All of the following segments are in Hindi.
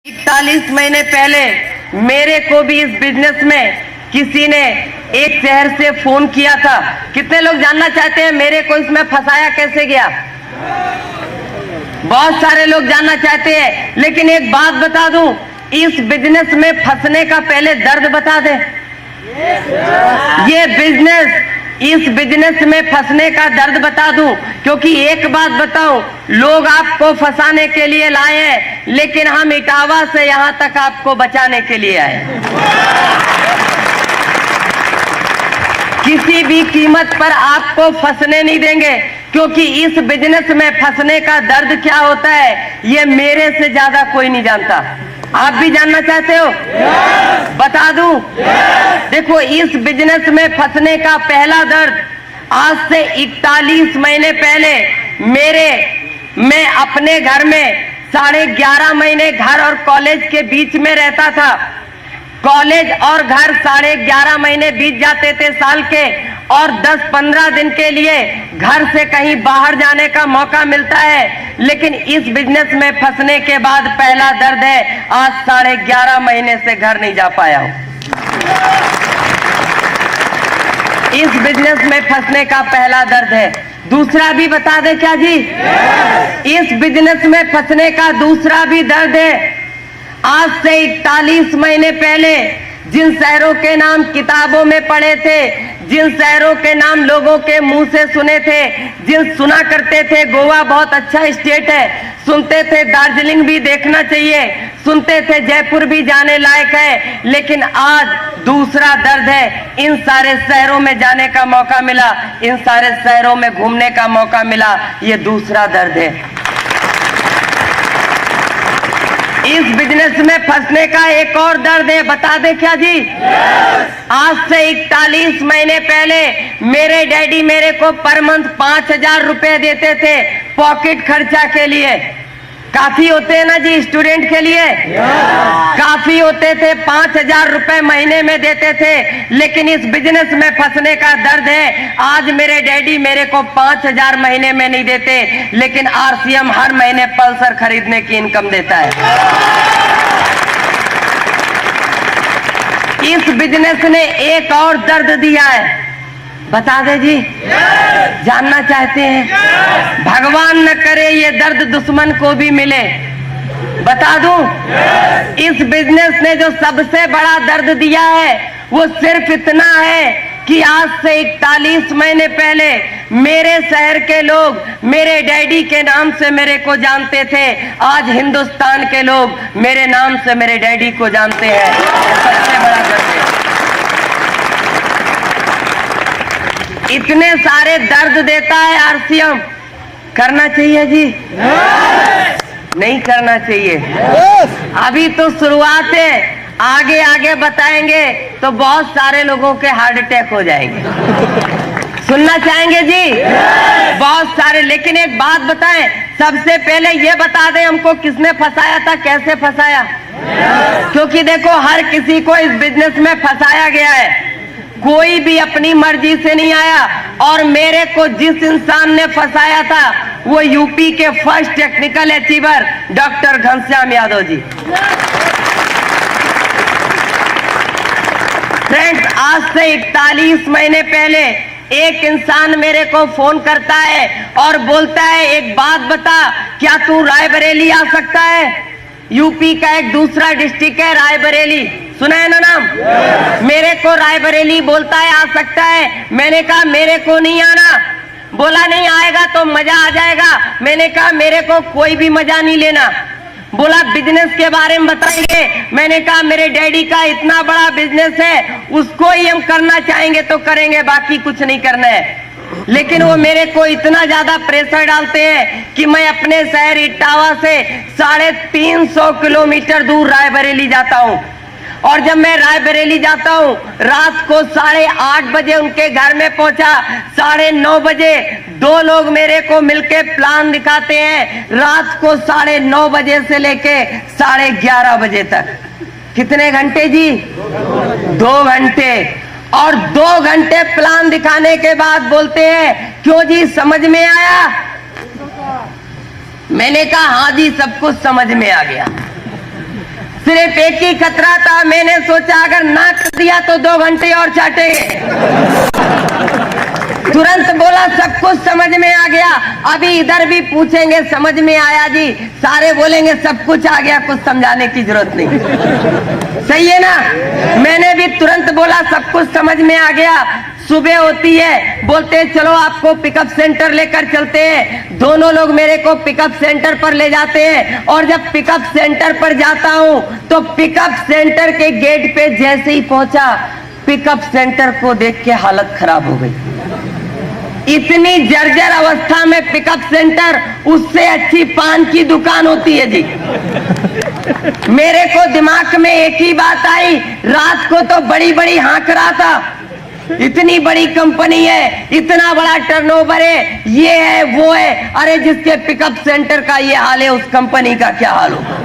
41 महीने पहले मेरे को भी इस बिजनेस में किसी ने एक शहर से फोन किया था। कितने लोग जानना चाहते हैं मेरे को इसमें फंसाया कैसे गया? बहुत सारे लोग जानना चाहते हैं, लेकिन एक बात बता दूं, इस बिजनेस में फंसने का पहले दर्द बता दे। इस बिजनेस में फंसने का दर्द बता दूं, क्योंकि एक बात बताऊं, लोग आपको फंसाने के लिए लाए हैं, लेकिन हम इटावा से यहां तक आपको बचाने के लिए आए। किसी भी कीमत पर आपको फंसने नहीं देंगे, क्योंकि इस बिजनेस में फंसने का दर्द क्या होता है ये मेरे से ज्यादा कोई नहीं जानता। आप भी जानना चाहते हो? बता दूं? देखो, इस बिजनेस में फंसने का पहला दर्द आज से 41 महीने पहले मैं अपने घर में 11.5 महीने घर और कॉलेज के बीच में रहता था। कॉलेज और घर 11.5 महीने बीत जाते थे साल के, और 10-15 दिन के लिए घर से कहीं बाहर जाने का मौका मिलता है। लेकिन इस बिजनेस में फंसने के बाद पहला दर्द है, आज 11.5 महीने से घर नहीं जा पाया हूं। इस बिजनेस में फंसने का पहला दर्द है। दूसरा भी बता दे क्या जी? इस बिजनेस में फंसने का दूसरा भी दर्द है। आज से 41 महीने पहले जिन शहरों के नाम किताबों में पढ़े थे, जिन शहरों के नाम लोगों के मुंह से सुने थे, सुना करते थे गोवा बहुत अच्छा स्टेट है, सुनते थे दार्जिलिंग भी देखना चाहिए, सुनते थे जयपुर भी जाने लायक है, लेकिन आज दूसरा दर्द है। इन सारे शहरों में जाने का मौका मिला, इन सारे शहरों में घूमने का मौका मिला, ये दूसरा दर्द है। इस बिजनेस में फंसने का एक और दर्द है। बता दे क्या जी? आज से 41 महीने पहले मेरे डैडी मेरे को पर मंथ 5,000 रुपए देते थे पॉकेट खर्चा के लिए। काफी होते हैं ना जी स्टूडेंट के लिए? काफी होते थे, 5,000 रुपए महीने में देते थे। लेकिन इस बिजनेस में फंसने का दर्द है, आज मेरे डैडी मेरे को 5,000 महीने में नहीं देते, लेकिन आरसीएम हर महीने पल्सर खरीदने की इनकम देता है। इस बिजनेस ने एक और दर्द दिया है। बता दे जी? जानना चाहते हैं? भगवान न करे ये दर्द दुश्मन को भी मिले। बता दूं? इस बिजनेस ने जो सबसे बड़ा दर्द दिया है वो सिर्फ इतना है कि आज से 41 महीने पहले मेरे शहर के लोग मेरे डैडी के नाम से मेरे को जानते थे, आज हिंदुस्तान के लोग मेरे नाम से मेरे डैडी को जानते हैं। सबसे बड़ा दर्द है। इतने सारे दर्द देता है आरसीएम, करना चाहिए जी? नहीं करना चाहिए। अभी तो शुरुआत है, आगे आगे बताएंगे तो बहुत सारे लोगों के हार्ट अटैक हो जाएंगे। सुनना चाहेंगे जी? बहुत सारे। लेकिन एक बात बताएं, सबसे पहले ये बता दें हमको किसने फंसाया था, कैसे फंसाया? क्योंकि देखो, हर किसी को इस बिजनेस में फंसाया गया है, कोई भी अपनी मर्जी से नहीं आया। और मेरे को जिस इंसान ने फंसाया था वो यूपी के first technical achiever doctor Ghanshyam Yadav ji. Friends, आज से 41 महीने पहले एक इंसान मेरे को फोन करता है और बोलता है, एक बात बता, क्या तू रायबरेली आ सकता है? यूपी का एक दूसरा डिस्ट्रिक्ट है रायबरेली, सुना है ना नाम? मेरे को रायबरेली बोलता है आ सकता है। मैंने कहा मेरे को नहीं आना। बोला नहीं आएगा तो मजा आ जाएगा। मैंने कहा मेरे को कोई भी मजा नहीं लेना। बोला बिजनेस के बारे में बताएंगे। मैंने कहा मेरे डैडी का इतना बड़ा बिजनेस है, उसको ही हम करना चाहेंगे तो करेंगे, बाकी कुछ नहीं करना है। लेकिन वो मेरे को इतना ज्यादा प्रेशर डालते हैं कि मैं अपने शहर इटावा से 350 किलोमीटर दूर रायबरेली जाता हूँ। और जब मैं रायबरेली जाता हूँ, रात को 8:30 बजे उनके घर में पहुंचा, 9:30 बजे 2 लोग मेरे को मिलके प्लान दिखाते हैं, रात को 9:30 बजे से लेके 11:30 बजे तक। कितने घंटे जी? 2 घंटे। और 2 घंटे प्लान दिखाने के बाद बोलते हैं, क्यों जी समझ में आया? मैंने कहा हाँ जी, सब कुछ समझ में आ गया। सिर्फ एक ही खतरा था, मैंने सोचा अगर ना कर दिया तो 2 घंटे और चाटेंगे। तुरंत बोला सब कुछ समझ में आ गया। अभी इधर भी पूछेंगे समझ में आया जी, सारे बोलेंगे सब कुछ आ गया, कुछ समझाने की जरूरत नहीं। सही है ना? मैंने भी तुरंत बोला सब कुछ समझ में आ गया। सुबह होती है, बोलते हैं चलो आपको पिकअप सेंटर लेकर चलते हैं। दोनों लोग मेरे को पिकअप सेंटर पर ले जाते हैं और जब पिकअप सेंटर पर जाता हूं तो पिकअप सेंटर के गेट पे जैसे ही पहुंचा, पिकअप सेंटर को देख के हालत खराब हो गई। इतनी जर्जर अवस्था में पिकअप सेंटर, उससे अच्छी पान की दुकान होती है जी। मेरे को दिमाग में एक ही बात आई, रात को तो बड़ी बड़ी हाँक रहा था, इतनी बड़ी कंपनी है, इतना बड़ा टर्नओवर है, ये है वो है, अरे जिसके पिकअप सेंटर का ये हाल है उस कंपनी का क्या हाल होगा।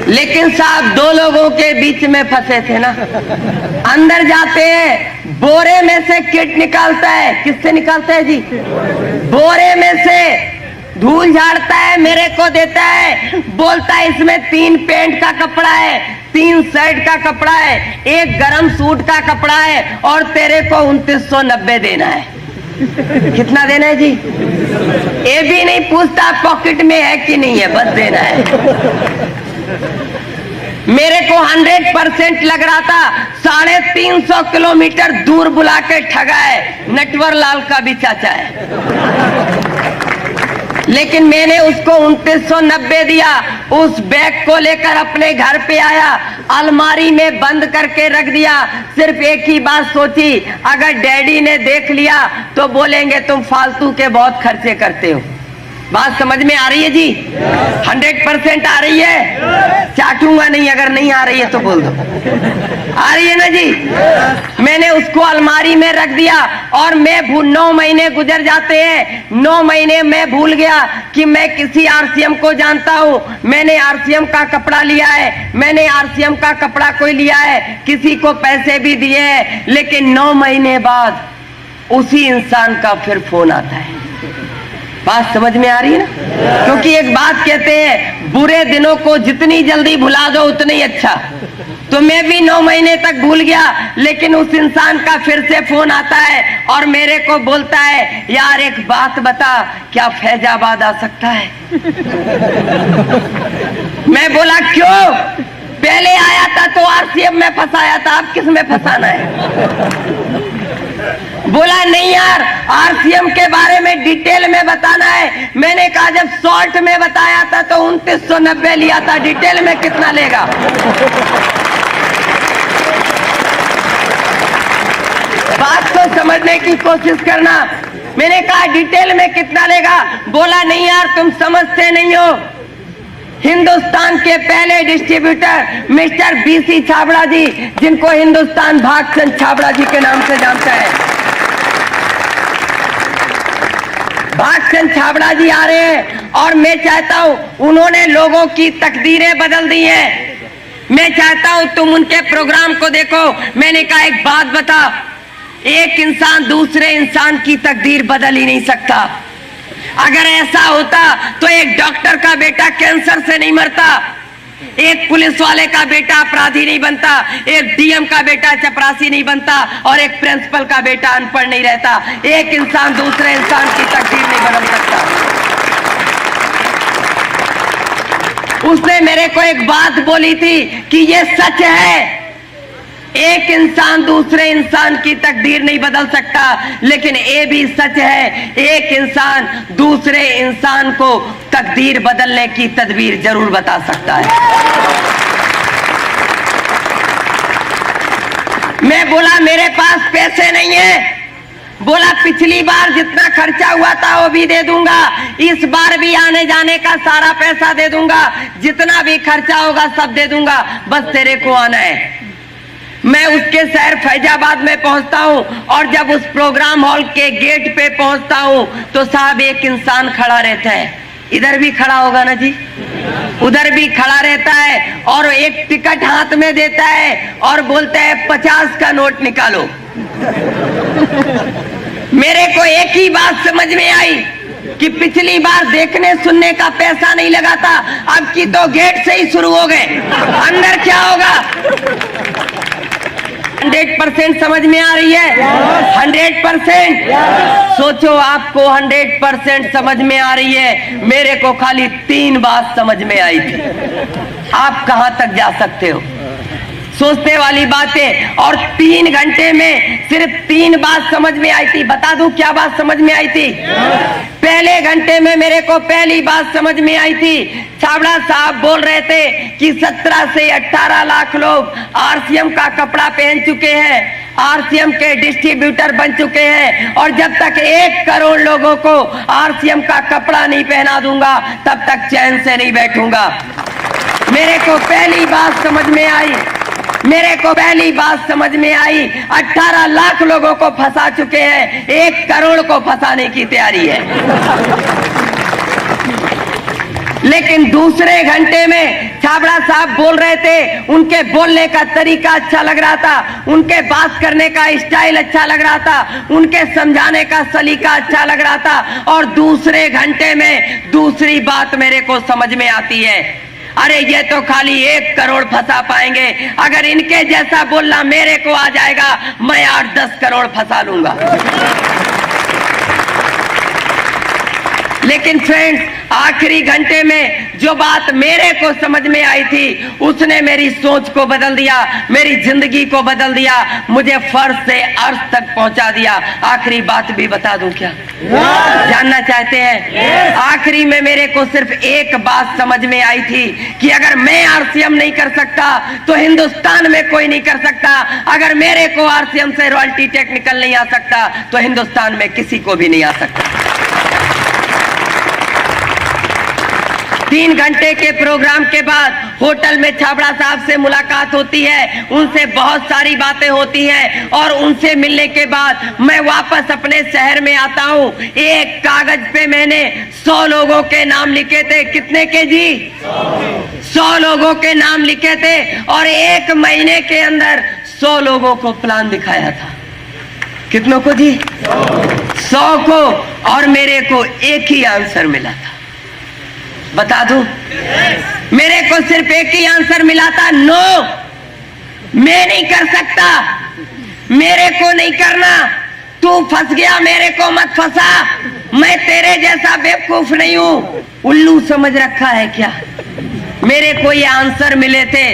लेकिन साहब 2 लोगों के बीच में फंसे थे ना। अंदर जाते हैं, बोरे में से किट निकालता है। किससे निकालता है जी? बोरे में से धूल झाड़ता है, मेरे को देता है, बोलता है इसमें 3 पैंट का कपड़ा है, 3 शर्ट का कपड़ा है, 1 गरम सूट का कपड़ा है और तेरे को 2990 देना है। कितना देना है जी? ये भी नहीं पूछता पॉकेट में है कि नहीं है, बस देना है। मेरे को 100% लग रहा था, 350 किलोमीटर दूर बुला के ठगा है, नटवर लाल का भी चाचा है। लेकिन मैंने उसको 2990 दिया। उस बैग को लेकर अपने घर पे आया, अलमारी में बंद करके रख दिया। सिर्फ एक ही बात सोची, अगर डैडी ने देख लिया तो बोलेंगे तुम फालतू के बहुत खर्चे करते हो। बात समझ में आ रही है जी? 100% आ रही है? चाटूंगा नहीं, अगर नहीं आ रही है तो बोल दो। आ रही है ना जी? मैंने उसको अलमारी में रख दिया और मैं 9 महीने गुजर जाते हैं। 9 महीने मैं भूल गया कि मैं किसी आरसीएम को जानता हूं। मैंने आरसीएम का कपड़ा लिया है, मैंने आरसीएम का कपड़ा कोई लिया है, किसी को पैसे भी दिए हैं, लेकिन 9 महीने बाद उसी इंसान का फिर फोन आता है। बात समझ में आ रही है ना? क्योंकि एक बात कहते हैं, बुरे दिनों को जितनी जल्दी भुला दो उतना ही अच्छा। तो मैं भी 9 महीने तक भूल गया, लेकिन उस इंसान का फिर से फोन आता है और मेरे को बोलता है यार एक बात बता, क्या फैजाबाद आ सकता है? मैं बोला क्यों? पहले आया था तो आरसीएम में फंसाया था, अब किस में फंसाना है? बोला नहीं यार, आरसीएम के बारे में डिटेल में बताना है। मैंने कहा जब शॉर्ट में बताया था तो 2990 लिया था, डिटेल में कितना लेगा? बात को समझने की कोशिश करना। मैंने कहा डिटेल में कितना लेगा? बोला नहीं यार तुम समझते नहीं हो। हिंदुस्तान के पहले डिस्ट्रीब्यूटर मिस्टर बीसी छाबड़ा जी, जिनको हिंदुस्तान भागचंद छाबड़ा जी के नाम से जानता है, भागचंद छाबड़ा जी आ रहे हैं और मैं चाहता हूं, उन्होंने लोगों की तकदीरें बदल दी हैं। मैं चाहता हूं तुम उनके प्रोग्राम को देखो। मैंने कहा एक बात बता, एक इंसान दूसरे इंसान की तकदीर बदल ही नहीं सकता। अगर ऐसा होता तो एक डॉक्टर का बेटा कैंसर से नहीं मरता, एक पुलिस वाले का बेटा अपराधी नहीं बनता, एक डीएम का बेटा चपरासी नहीं बनता और एक प्रिंसिपल का बेटा अनपढ़ नहीं रहता। एक इंसान दूसरे इंसान की तकदीर नहीं बदल सकता। उसने मेरे को एक बात बोली थी कि ये सच है, एक इंसान दूसरे इंसान की तकदीर नहीं बदल सकता, लेकिन ये भी सच है एक इंसान दूसरे इंसान को तकदीर बदलने की तदबीर जरूर बता सकता है। मैं बोला मेरे पास पैसे नहीं है। बोला पिछली बार जितना खर्चा हुआ था वो भी दे दूंगा, इस बार भी आने जाने का सारा पैसा दे दूंगा, जितना भी खर्चा होगा सब दे दूंगा, बस तेरे को आना है। मैं उसके शहर फैजाबाद में पहुंचता हूं और जब उस प्रोग्राम हॉल के गेट पे पहुंचता हूं तो साहब एक इंसान खड़ा रहता है। इधर भी खड़ा होगा ना जी, उधर भी खड़ा रहता है और एक टिकट हाथ में देता है और बोलता है 50 का नोट निकालो। मेरे को एक ही बात समझ में आई, कि पिछली बार देखने सुनने का पैसा नहीं लगा था, अब की तो गेट से ही शुरू हो गए। अंदर क्या होगा? 100% समझ में आ रही है? 100%। सोचो आपको 100% समझ में आ रही है, मेरे को खाली 3 बात समझ में आई थी। आप कहां तक जा सकते हो? सोचने वाली बातें। और 3 घंटे में सिर्फ 3 बात समझ में आई थी। बता दूं क्या बात समझ में आई थी? पहले घंटे में मेरे को पहली बात समझ में आई थी, छाबड़ा साहब बोल रहे थे कि 17 से 18 लाख लोग आरसीएम का कपड़ा पहन चुके हैं, आरसीएम के डिस्ट्रीब्यूटर बन चुके हैं, और जब तक 1 करोड़ लोगों को आरसीएम का कपड़ा नहीं पहना दूंगा तब तक चैन से नहीं बैठूंगा। मेरे को पहली बात समझ में आई, मेरे को पहली बात समझ में आई, 18 लाख लोगों को फंसा चुके हैं, 1 करोड़ को फंसाने की तैयारी है। लेकिन दूसरे घंटे में छाबड़ा साहब बोल रहे थे, उनके बोलने का तरीका अच्छा लग रहा था, उनके बात करने का स्टाइल अच्छा लग रहा था, उनके समझाने का सलीका अच्छा लग रहा था। और दूसरे घंटे में दूसरी बात मेरे को समझ में आती है, अरे ये तो खाली 1 करोड़ फंसा पाएंगे, अगर इनके जैसा बोलना मेरे को आ जाएगा, मैं 8-10 करोड़ फंसा लूंगा। लेकिन फ्रेंड्स, आखिरी घंटे में जो बात मेरे को समझ में आई थी, उसने मेरी सोच को बदल दिया, मेरी जिंदगी को बदल दिया, मुझे फर्श से अर्श तक पहुंचा दिया। आखिरी बात भी बता दूं क्या? जानना चाहते हैं? आखिरी में मेरे को सिर्फ एक बात समझ में आई थी कि अगर मैं आरसीएम नहीं कर सकता तो हिंदुस्तान में कोई नहीं कर सकता, अगर मेरे को आरसीएम से रॉयल्टी टेक्निकल नहीं आ सकता तो हिंदुस्तान में किसी को भी नहीं आ सकता। 3 घंटे के प्रोग्राम के बाद होटल में छाबड़ा साहब से मुलाकात होती है, उनसे बहुत सारी बातें होती हैं, और उनसे मिलने के बाद मैं वापस अपने शहर में आता हूं। एक कागज पे मैंने 100 लोगों के नाम लिखे थे। कितने के जी? 100 लोगों के नाम लिखे थे, और 1 महीने के अंदर 100 लोगों को प्लान दिखाया था। कितनों को जी? 100 को। और मेरे को एक ही आंसर मिला था। बता दूं? मेरे को सिर्फ एक ही आंसर मिला था, नो, मैं नहीं कर सकता, मेरे को नहीं करना, तू फंस गया, मेरे को मत फंसा, मैं तेरे जैसा बेवकूफ नहीं हूं। उल्लू समझ रखा है क्या? मेरे को ये आंसर मिले थे,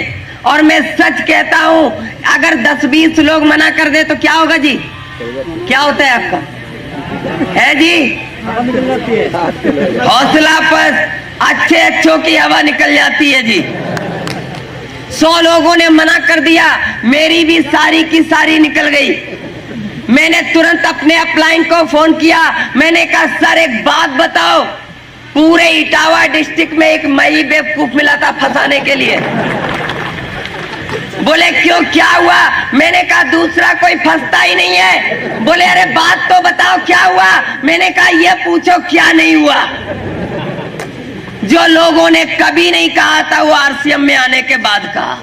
और मैं सच कहता हूं, अगर 10-20 लोग मना कर दे तो क्या होगा जी? क्या होता है आपका? है जी? हौसला पर अच्छों की हवा निकल जाती है जी। 100 लोगों ने मना कर दिया, मेरी भी सारी की सारी निकल गई। मैंने तुरंत अपने अपलाइन को फोन किया, मैंने कहा सर एक बात बताओ, पूरे इटावा डिस्ट्रिक्ट में एक मई बेवकूफ मिला था फंसाने के लिए। बोले क्यों, क्या हुआ? मैंने कहा दूसरा कोई फंसता ही नहीं है। बोले अरे बात तो बताओ क्या हुआ? मैंने कहा ये पूछो क्या नहीं हुआ। जो लोगों ने कभी नहीं कहा था वो आरसीएम में आने के बाद कहा।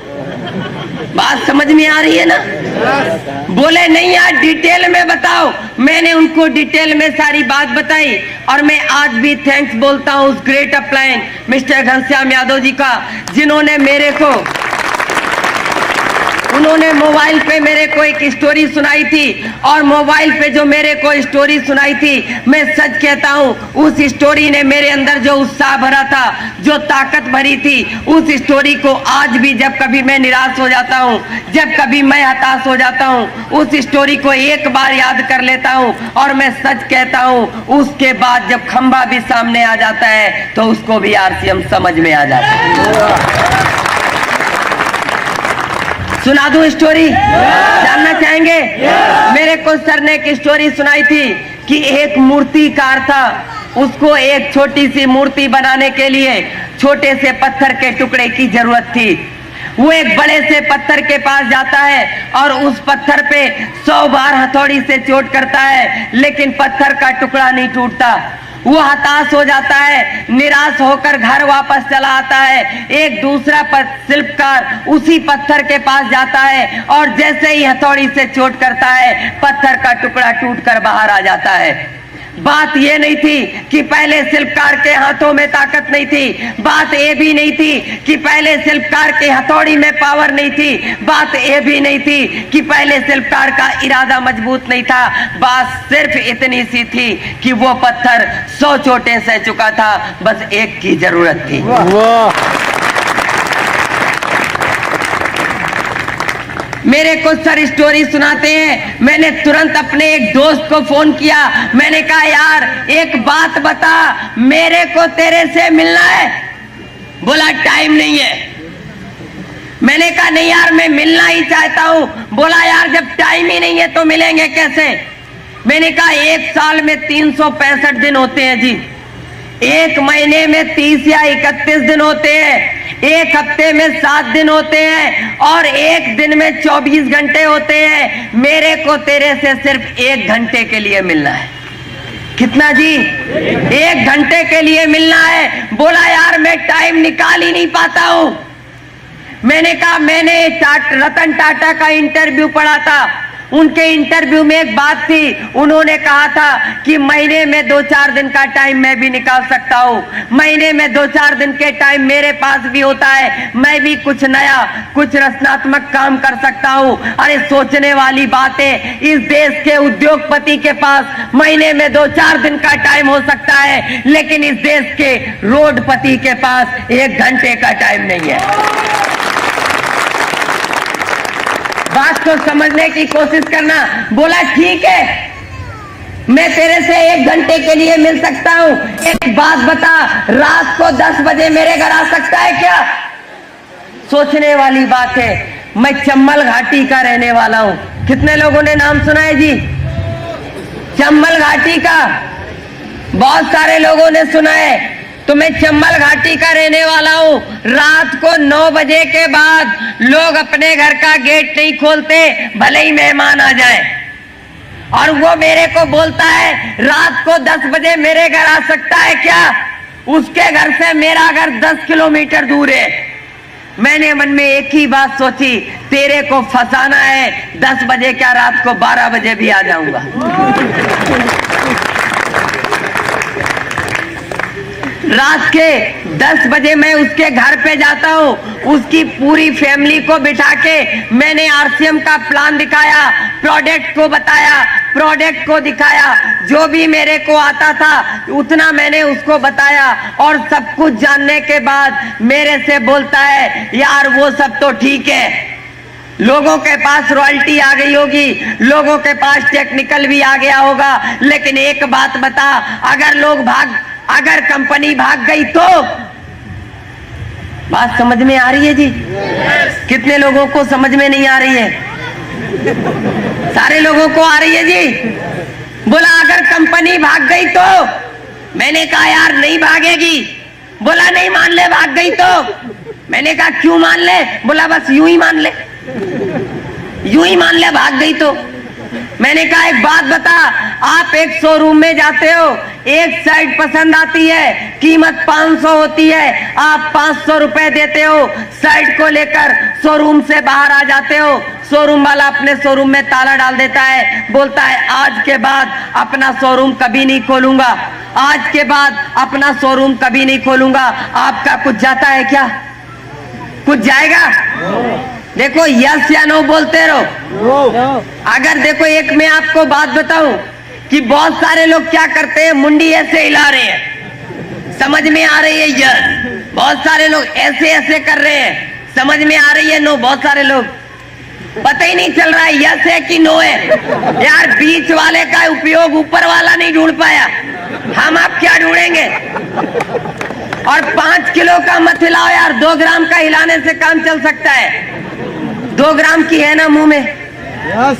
बात समझ में आ रही है ना? बोले नहीं यार डिटेल में बताओ। मैंने उनको डिटेल में सारी बात बताई, और मैं आज भी थैंक्स बोलता हूं उस great upline mister Ghanshyam Yadav ji का, जिन्होंने मेरे को, उन्होंने मोबाइल पे मेरे को एक स्टोरी सुनाई थी, और मोबाइल पे जो मेरे को स्टोरी सुनाई थी, मैं सच कहता हूँ उस स्टोरी ने मेरे अंदर जो उत्साह भरा था, जो ताकत भरी थी, उस स्टोरी को आज भी जब कभी मैं निराश हो जाता हूँ, जब कभी मैं हताश हो जाता हूँ, उस स्टोरी को एक बार याद कर लेता हूँ, और मैं सच कहता हूँ उसके बाद जब खंबा भी सामने आ जाता है तो उसको भी आरसीएम समझ में आ जाता है। सुना दूं स्टोरी? जानना चाहेंगे? मेरे को सर ने एक स्टोरी सुनाई थी कि एक मूर्तिकार था, उसको एक छोटी सी मूर्ति बनाने के लिए छोटे से पत्थर के टुकड़े की जरूरत थी। वो एक बड़े से पत्थर के पास जाता है और उस पत्थर पे 100 बार हथौड़ी से चोट करता है, लेकिन पत्थर का टुकड़ा नहीं टूटता। वो हताश हो जाता है, निराश होकर घर वापस चला आता है। एक दूसरा शिल्पकार उसी पत्थर के पास जाता है, और जैसे ही हथौड़ी से चोट करता है, पत्थर का टुकड़ा टूटकर बाहर आ जाता है। बात ये नहीं थी कि पहले शिल्पकार के हाथों में ताकत नहीं थी, बात ये भी नहीं थी कि पहले शिल्पकार के हथौड़ी में पावर नहीं थी, बात ये भी नहीं थी कि पहले शिल्पकार का इरादा मजबूत नहीं था। बात सिर्फ इतनी सी थी कि वो पत्थर 100 चोटें सह चुका था, बस एक की जरूरत थी। मेरे को सर स्टोरी सुनाते हैं। मैंने तुरंत अपने एक दोस्त को फोन किया, मैंने कहा यार एक बात बता, मेरे को तेरे से मिलना है। बोला टाइम नहीं है। मैंने कहा नहीं यार मैं मिलना ही चाहता हूं। बोला यार जब टाइम ही नहीं है तो मिलेंगे कैसे। मैंने कहा एक साल में 365 दिन होते हैं जी, एक महीने में 30 या 31 दिन होते हैं, एक हफ्ते में 7 दिन होते हैं और एक दिन में 24 घंटे होते हैं। मेरे को तेरे से सिर्फ 1 घंटे के लिए मिलना है। कितना जी? 1 घंटे के लिए मिलना है। बोला यार मैं टाइम निकाल ही नहीं पाता हूं। मैंने कहा मैंने रतन टाटा का इंटरव्यू पढ़ा था, उनके इंटरव्यू में एक बात थी, उन्होंने कहा था कि महीने में 2-4 दिन का टाइम मैं भी निकाल सकता हूं, महीने में 2-4 दिन के टाइम मेरे पास भी होता है, मैं भी कुछ नया कुछ रचनात्मक काम कर सकता हूं। अरे सोचने वाली बात है, इस देश के उद्योगपति के पास महीने में 2-4 दिन का टाइम हो सकता है, लेकिन इस देश के रोडपति के पास 1 घंटे का टाइम नहीं है। बात को समझने की कोशिश करना। बोला ठीक है मैं तेरे से 1 घंटे के लिए मिल सकता हूं। एक बात बता, रात को 10 बजे मेरे घर आ सकता है क्या? सोचने वाली बात है। मैं चंबल घाटी का रहने वाला हूं। कितने लोगों ने नाम सुना है जी चंबल घाटी का? बहुत सारे लोगों ने सुना है। तो मैं चंबल घाटी का रहने वाला हूं। रात को 9 बजे के बाद लोग अपने घर का गेट नहीं खोलते, भले ही मेहमान आ जाए। और वो मेरे को बोलता है रात को 10 बजे मेरे घर आ सकता है क्या? उसके घर से मेरा घर 10 किलोमीटर दूर है। मैंने मन में एक ही बात सोची, तेरे को फंसाना है, 10 बजे क्या रात को 12 बजे भी आ जाऊंगा। रात के 10 बजे मैं उसके घर पे जाता हूँ, उसकी पूरी फैमिली को बिठा के मैंने आरसीएम का प्लान दिखाया, प्रोडक्ट को बताया, प्रोडक्ट को दिखाया, जो भी मेरे को आता था उतना मैंने उसको बताया। और सब कुछ जानने के बाद मेरे से बोलता है यार वो सब तो ठीक है, लोगों के पास रॉयल्टी आ गई होगी, लोगों के पास टेक्निकल भी आ गया होगा, लेकिन एक बात बता, अगर कंपनी भाग गई तो? बात समझ में आ रही है जी? कितने लोगों को समझ में नहीं आ रही है? सारे लोगों को आ रही है जी। बोला अगर कंपनी भाग गई तो? मैंने कहा यार नहीं भागेगी। बोला नहीं मान ले भाग गई तो? मैंने कहा क्यों मान ले? बोला बस यूं ही मान ले, यूं ही मान ले भाग गई तो। मैंने कहा एक बात बता, आप एक शोरूम में जाते हो, एक शर्ट पसंद आती है, कीमत 500 होती है, आप 500 रुपए देते हो, शर्ट को लेकर शोरूम से बाहर आ जाते हो, शोरूम वाला अपने शोरूम में ताला डाल देता है, बोलता है आज के बाद अपना शोरूम कभी नहीं खोलूंगा, आज के बाद अपना शोरूम कभी नहीं खोलूंगा। आपका कुछ जाता है क्या? कुछ जाएगा? देखो यस या नो बोलते रहो। अगर देखो एक मैं आपको बात बताऊं कि बहुत सारे लोग क्या करते हैं, मुंडी ऐसे हिला रहे हैं, समझ में आ रही है यस, बहुत सारे लोग ऐसे ऐसे कर रहे हैं, समझ में आ रही है नो, बहुत सारे लोग पता ही नहीं चल रहा है यस है कि नो है। यार बीच वाले का उपयोग ऊपर वाला नहीं ढूंढ पाया, हम आप क्या ढूंढेंगे? और 5 किलो का मत हिलाओ यार, 2 ग्राम का हिलाने से काम चल सकता है। 2 ग्राम की है ना मुंह में,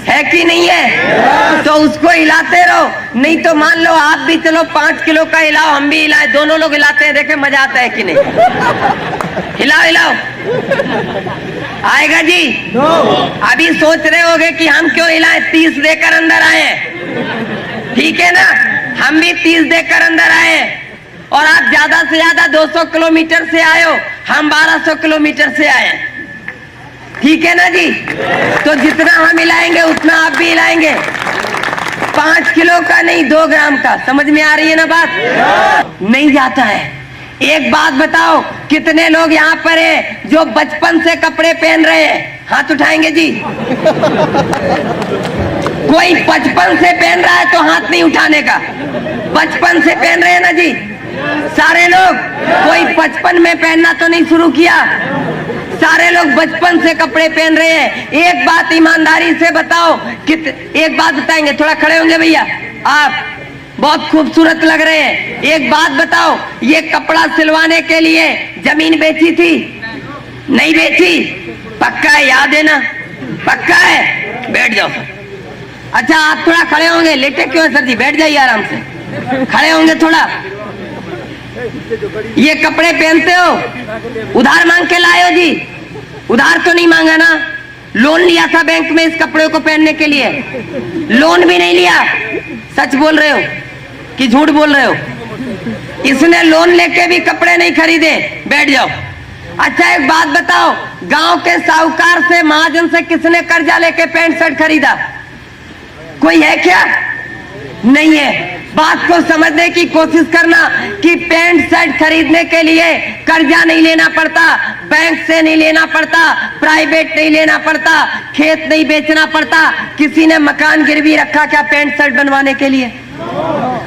है कि नहीं है? तो उसको हिलाते रहो, नहीं तो मान लो आप भी चलो 5 किलो का हिलाओ, हम भी हिलाए, दोनों लोग हिलाते हैं, देखे मजा आता है कि नहीं? हिलाओ हिलाओ, आएगा जी? अभी सोच रहे होगे कि हम क्यों हिलाएं, 30 देकर अंदर आए, ठीक है ना? हम भी 30 देकर अंदर आए और आप ज्यादा से ज्यादा 200 किलोमीटर से आए हो, हम 1200 किलोमीटर से आए, ठीक है ना जी? तो जितना हम हिलाएंगे उतना आप भी हिलाएंगे। 5 किलो का नहीं, 2 ग्राम का। समझ में आ रही है ना बात? नहीं जाता है। एक बात बताओ, कितने लोग यहाँ पर है जो बचपन से कपड़े पहन रहे हैं? हाथ उठाएंगे जी। कोई बचपन से पहन रहा है तो हाथ नहीं उठाने का। बचपन से पहन रहे हैं ना जी सारे लोग? कोई बचपन में पहनना तो नहीं शुरू किया? सारे लोग बचपन से कपड़े पहन रहे हैं। एक बात ईमानदारी से बताओ, एक बात बताएंगे, थोड़ा खड़े होंगे भैया, आप बहुत खूबसूरत लग रहे हैं। एक बात बताओ, ये कपड़ा सिलवाने के लिए जमीन बेची थी? नहीं बेची? पक्का है? याद है ना? पक्का है? बैठ जाओ सर। अच्छा, आप थोड़ा खड़े होंगे, लेटे क्यों है सर जी? बैठ जाइए आराम से, खड़े होंगे थोड़ा। ये कपड़े पहनते हो, उधार मांग के लाए हो जी? उधार तो नहीं मांगा ना? लोन लिया था बैंक में इस कपड़े को पहनने के लिए? लोन भी नहीं लिया? सच बोल रहे हो कि झूठ बोल रहे हो? इसने लोन लेके भी कपड़े नहीं खरीदे। बैठ जाओ। अच्छा, एक बात बताओ, गांव के साहूकार से, महाजन से किसने कर्जा लेके पैंट शर्ट खरीदा? कोई है क्या? नहीं है। बात को समझने की कोशिश करना कि पैंट शर्ट खरीदने के लिए कर्जा नहीं लेना पड़ता, बैंक से नहीं लेना पड़ता, प्राइवेट नहीं लेना पड़ता, खेत नहीं बेचना पड़ता। किसी ने मकान गिरवी रखा क्या पैंट शर्ट बनवाने के लिए?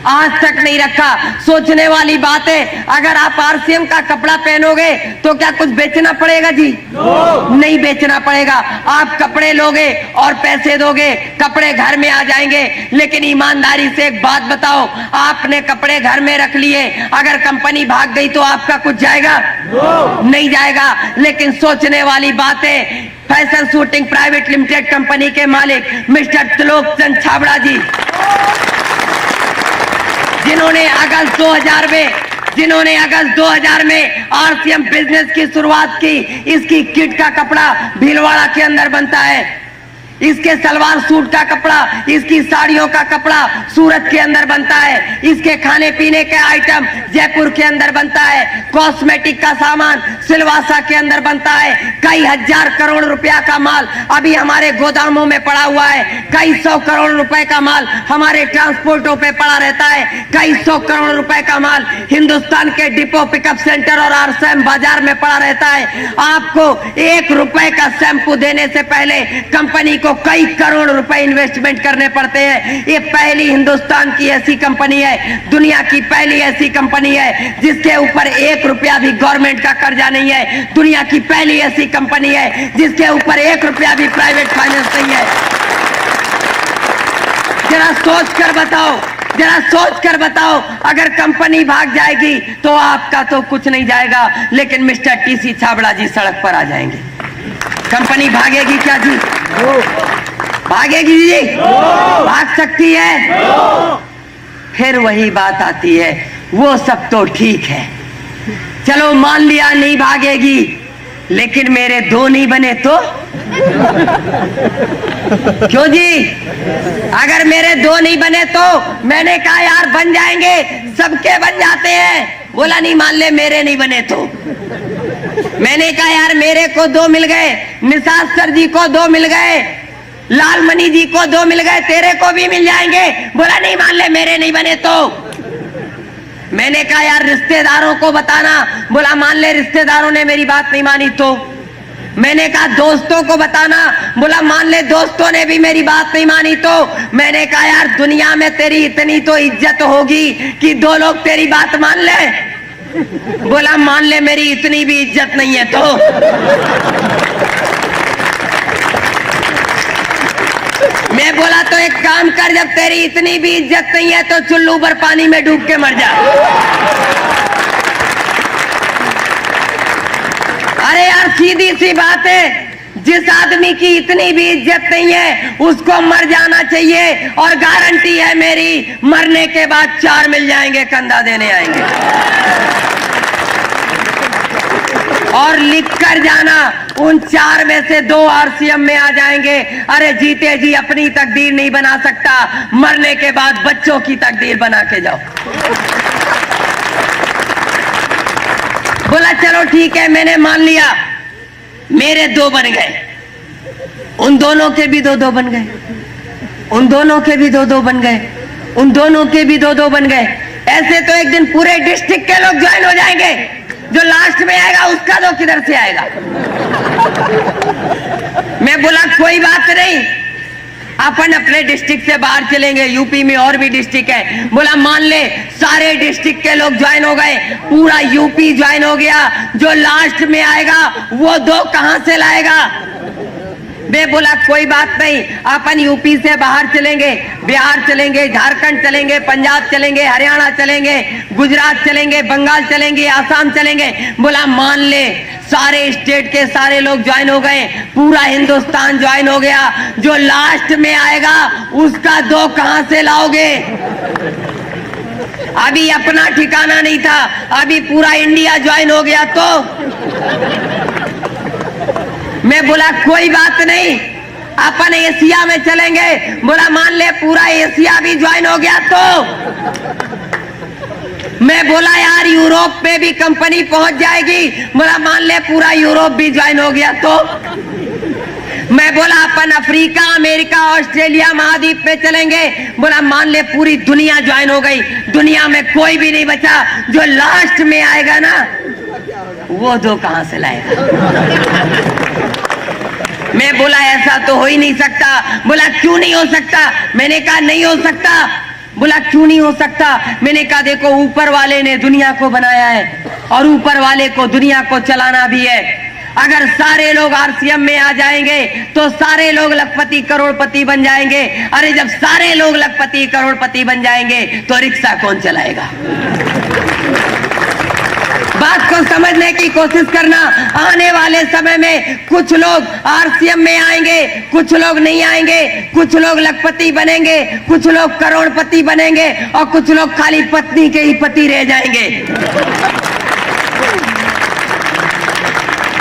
आज तक नहीं रखा। सोचने वाली बात है। अगर आप आरसीएम का कपड़ा पहनोगे तो क्या कुछ बेचना पड़ेगा जी? नहीं बेचना पड़ेगा। आप कपड़े लोगे और पैसे दोगे, कपड़े घर में आ जाएंगे। लेकिन ईमानदारी से एक बात बताओ, आपने कपड़े घर में रख लिए, अगर कंपनी भाग गई तो आपका कुछ जाएगा? नहीं जाएगा। लेकिन सोचने वाली बात है, fashion shooting private limited company के मालिक मिस्टर त्रिलोक चंद छाबड़ा जी, जिन्होंने अगस्त 2000 में आरसीएम बिजनेस की शुरुआत की। इसकी किट का कपड़ा भीलवाड़ा के अंदर बनता है, इसके सलवार सूट का कपड़ा, इसकी साड़ियों का कपड़ा सूरत के अंदर बनता है, इसके खाने पीने के आइटम जयपुर के अंदर बनता है, कॉस्मेटिक का सामान सिलवासा के अंदर बनता है। कई हजार करोड़ रुपया का माल अभी हमारे गोदामों में पड़ा हुआ है। कई 100 करोड़ रुपए का माल हमारे ट्रांसपोर्टों पे पड़ा रहता है। कई 100 करोड़ रुपए का माल हिंदुस्तान के डिपो पिकअप सेंटर और आरसीएम बाजार में पड़ा रहता है। आपको 1 रुपए का शैम्पू देने से पहले कंपनी को कई करोड़ रुपए इन्वेस्टमेंट करने पड़ते हैं। ये पहली हिंदुस्तान की ऐसी कंपनी है, दुनिया की पहली ऐसी कंपनी है जिसके ऊपर 1 रुपया भी गवर्नमेंट का कर्जा नहीं है। दुनिया की पहली ऐसी कंपनी है जिसके ऊपर 1 रुपया भी प्राइवेट फाइनेंस नहीं है। जरा सोच कर बताओ, अगर कंपनी भाग जाएगी तो आपका तो कुछ नहीं जाएगा, लेकिन मिस्टर टीसी छाबड़ा जी सड़क पर आ जाएंगे। कंपनी भागेगी क्या जी? भागेगी जी? भाग सकती है? फिर वही बात आती है, वो सब तो ठीक है, चलो मान लिया नहीं भागेगी, लेकिन मेरे 2 नहीं बने तो? क्यों जी? अगर मेरे 2 नहीं बने तो? मैंने कहा यार बन जाएंगे, सबके बन जाते हैं। बोला नहीं, मान ले मेरे नहीं बने तो। मैंने कहा यार मेरे को 2 मिल गए, निषाद सर जी को 2 मिल गए, लालमणि जी को 2 मिल गए, तेरे को भी मिल जाएंगे। बोला नहीं, मान ले मेरे नहीं बने तो। मैंने कहा यार रिश्तेदारों को बताना। बोला मान ले रिश्तेदारों ने मेरी बात नहीं मानी तो। मैंने कहा दोस्तों को बताना। बोला मान ले दोस्तों ने भी मेरी बात नहीं मानी तो। मैंने कहा यार दुनिया में तेरी इतनी तो इज्जत होगी कि 2 लोग तेरी बात मान ले। बोला मान ले मेरी इतनी भी इज्जत नहीं है तो। मैं बोला तो एक काम कर, जब तेरी इतनी भी इज्जत नहीं है तो चुल्लू पर पानी में डूब के मर जा। अरे यार सीधी सी बात है, जिस आदमी की इतनी भी इज्जत नहीं है उसको मर जाना चाहिए। और गारंटी है मेरी, मरने के बाद 4 मिल जाएंगे, कंधा देने आएंगे। और लिख कर जाना, उन 4 में से 2 आरसीएम में आ जाएंगे। अरे जीते जी अपनी तकदीर नहीं बना सकता, मरने के बाद बच्चों की तकदीर बना के जाओ। बोला चलो ठीक है, मैंने मान लिया, मेरे 2 बन गए, उन दोनों के भी 2-2 बन गए। उन दोनों के भी 2-2 बन गए, उन दोनों के भी 2-2 बन गए। ऐसे तो एक दिन पूरे डिस्ट्रिक्ट के लोग ज्वाइन हो जाएंगे। जो लास्ट में आएगा उसका 2 किधर से आएगा? मैं बोला कोई बात नहीं, अपन अपने डिस्ट्रिक्ट से बाहर चलेंगे। यूपी में और भी डिस्ट्रिक्ट है। बोला मान ले सारे डिस्ट्रिक्ट के लोग ज्वाइन हो गए, पूरा यूपी ज्वाइन हो गया, जो लास्ट में आएगा वो 2 कहां से लाएगा? मैं बोला कोई बात नहीं, अपन यूपी से बाहर चलेंगे, बिहार चलेंगे, झारखंड चलेंगे, पंजाब चलेंगे, हरियाणा चलेंगे, गुजरात चलेंगे, बंगाल चलेंगे, आसाम चलेंगे। बोला मान ले सारे स्टेट के सारे लोग ज्वाइन हो गए, पूरा हिंदुस्तान ज्वाइन हो गया, जो लास्ट में आएगा उसका 2 कहां से लाओगे? अभी अपना ठिकाना नहीं था, अभी पूरा इंडिया ज्वाइन हो गया तो मैं बोला कोई बात नहीं, अपन एशिया में चलेंगे। बोला मान ले पूरा एशिया भी ज्वाइन हो गया तो मैं बोला यार यूरोप में भी कंपनी पहुंच जाएगी। बोला मान ले पूरा यूरोप भी ज्वाइन हो गया तो मैं बोला अपन अफ्रीका, अमेरिका, ऑस्ट्रेलिया महाद्वीप में चलेंगे। बोला मान ले पूरी दुनिया ज्वाइन हो गई, दुनिया में कोई भी नहीं बचा, जो लास्ट में आएगा ना वो 2 कहां से लाएगा? मैं बोला ऐसा तो हो ही नहीं सकता। बोला क्यों नहीं हो सकता? मैंने कहा नहीं हो सकता। बोला क्यों नहीं हो सकता? मैंने कहा देखो ऊपर वाले ने दुनिया को बनाया है और ऊपर वाले को दुनिया को चलाना भी है। अगर सारे लोग आरसीएम में आ जाएंगे तो सारे लोग लखपति करोड़पति बन जाएंगे। अरे जब सारे लोग लखपति करोड़पति बन जाएंगे तो रिक्शा कौन चलाएगा? बात को समझने की कोशिश करना। आने वाले समय में कुछ लोग आरसीएम में आएंगे, कुछ लोग नहीं आएंगे, कुछ लोग लखपति बनेंगे, कुछ लोग करोड़पति बनेंगे और कुछ लोग खाली पत्नी के ही पति रह जाएंगे।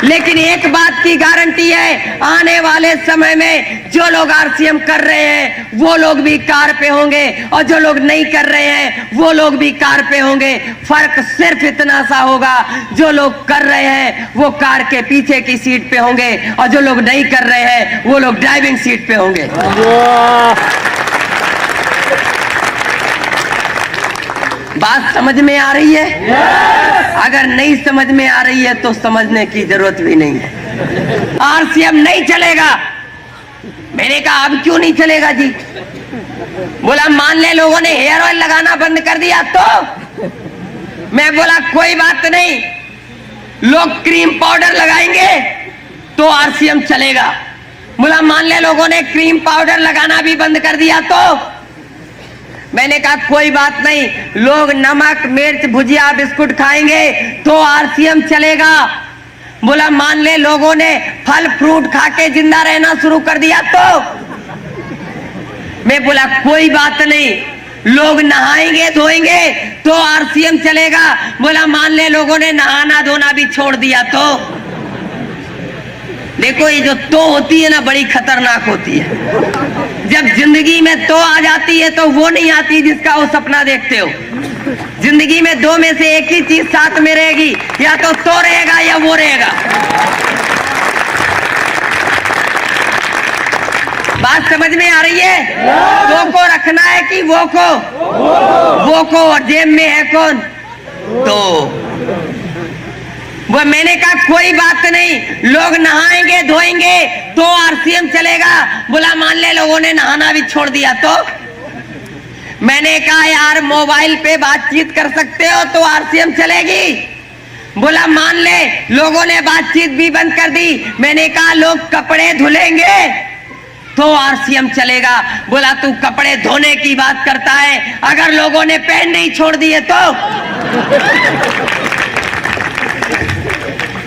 लेकिन एक बात की गारंटी है, आने वाले समय में जो लोग आरसीएम कर रहे हैं वो लोग भी कार पे होंगे और जो लोग नहीं कर रहे हैं वो लोग भी कार पे होंगे। फर्क सिर्फ इतना सा होगा, जो लोग कर रहे हैं वो कार के पीछे की सीट पे होंगे और जो लोग नहीं कर रहे हैं वो लोग ड्राइविंग सीट पे होंगे। बात समझ में आ रही है? अगर नहीं समझ में आ रही है तो समझने की जरूरत भी नहीं है। आरसीएम नहीं चलेगा। मैंने कहा अब क्यों नहीं चलेगा जी? बोला मान ले लोगों ने हेयर ऑयल लगाना बंद कर दिया तो मैं बोला कोई बात नहीं, लोग क्रीम पाउडर लगाएंगे तो आरसीएम चलेगा। बोला मान ले लोगों ने क्रीम पाउडर लगाना भी बंद कर दिया तो मैंने कहा कोई बात नहीं, लोग नमक मिर्च भुजिया बिस्कुट खाएंगे तो आरसीएम चलेगा। बोला मान ले लोगों ने फल फ्रूट खा के जिंदा रहना शुरू कर दिया तो मैं बोला कोई बात नहीं, लोग नहाएंगे धोएंगे तो आरसीएम चलेगा। बोला मान ले लोगों ने नहाना धोना भी छोड़ दिया तो देखो ये जो तो होती है ना बड़ी खतरनाक होती है। जब जिंदगी में तो आ जाती है तो वो नहीं आती जिसका वो सपना देखते हो। जिंदगी में 2 में से एक ही चीज साथ में रहेगी, या तो रहेगा या वो रहेगा। बात समझ में आ रही है? तो को रखना है कि वो को और जेब में है कौन? तो वो मैंने कहा कोई बात नहीं, लोग नहाएंगे धोएंगे तो आरसीएम चलेगा। बोला मान ले लोगों ने नहाना भी छोड़ दिया तो मैंने कहा यार मोबाइल पे बातचीत कर सकते हो तो आरसीएम चलेगी। बोला मान ले लोगों ने बातचीत भी बंद कर दी। मैंने कहा लोग कपड़े धुलेंगे तो आरसीएम चलेगा। बोला तू कपड़े धोने की बात करता है, अगर लोगों ने पहन नहीं छोड़ दिए तो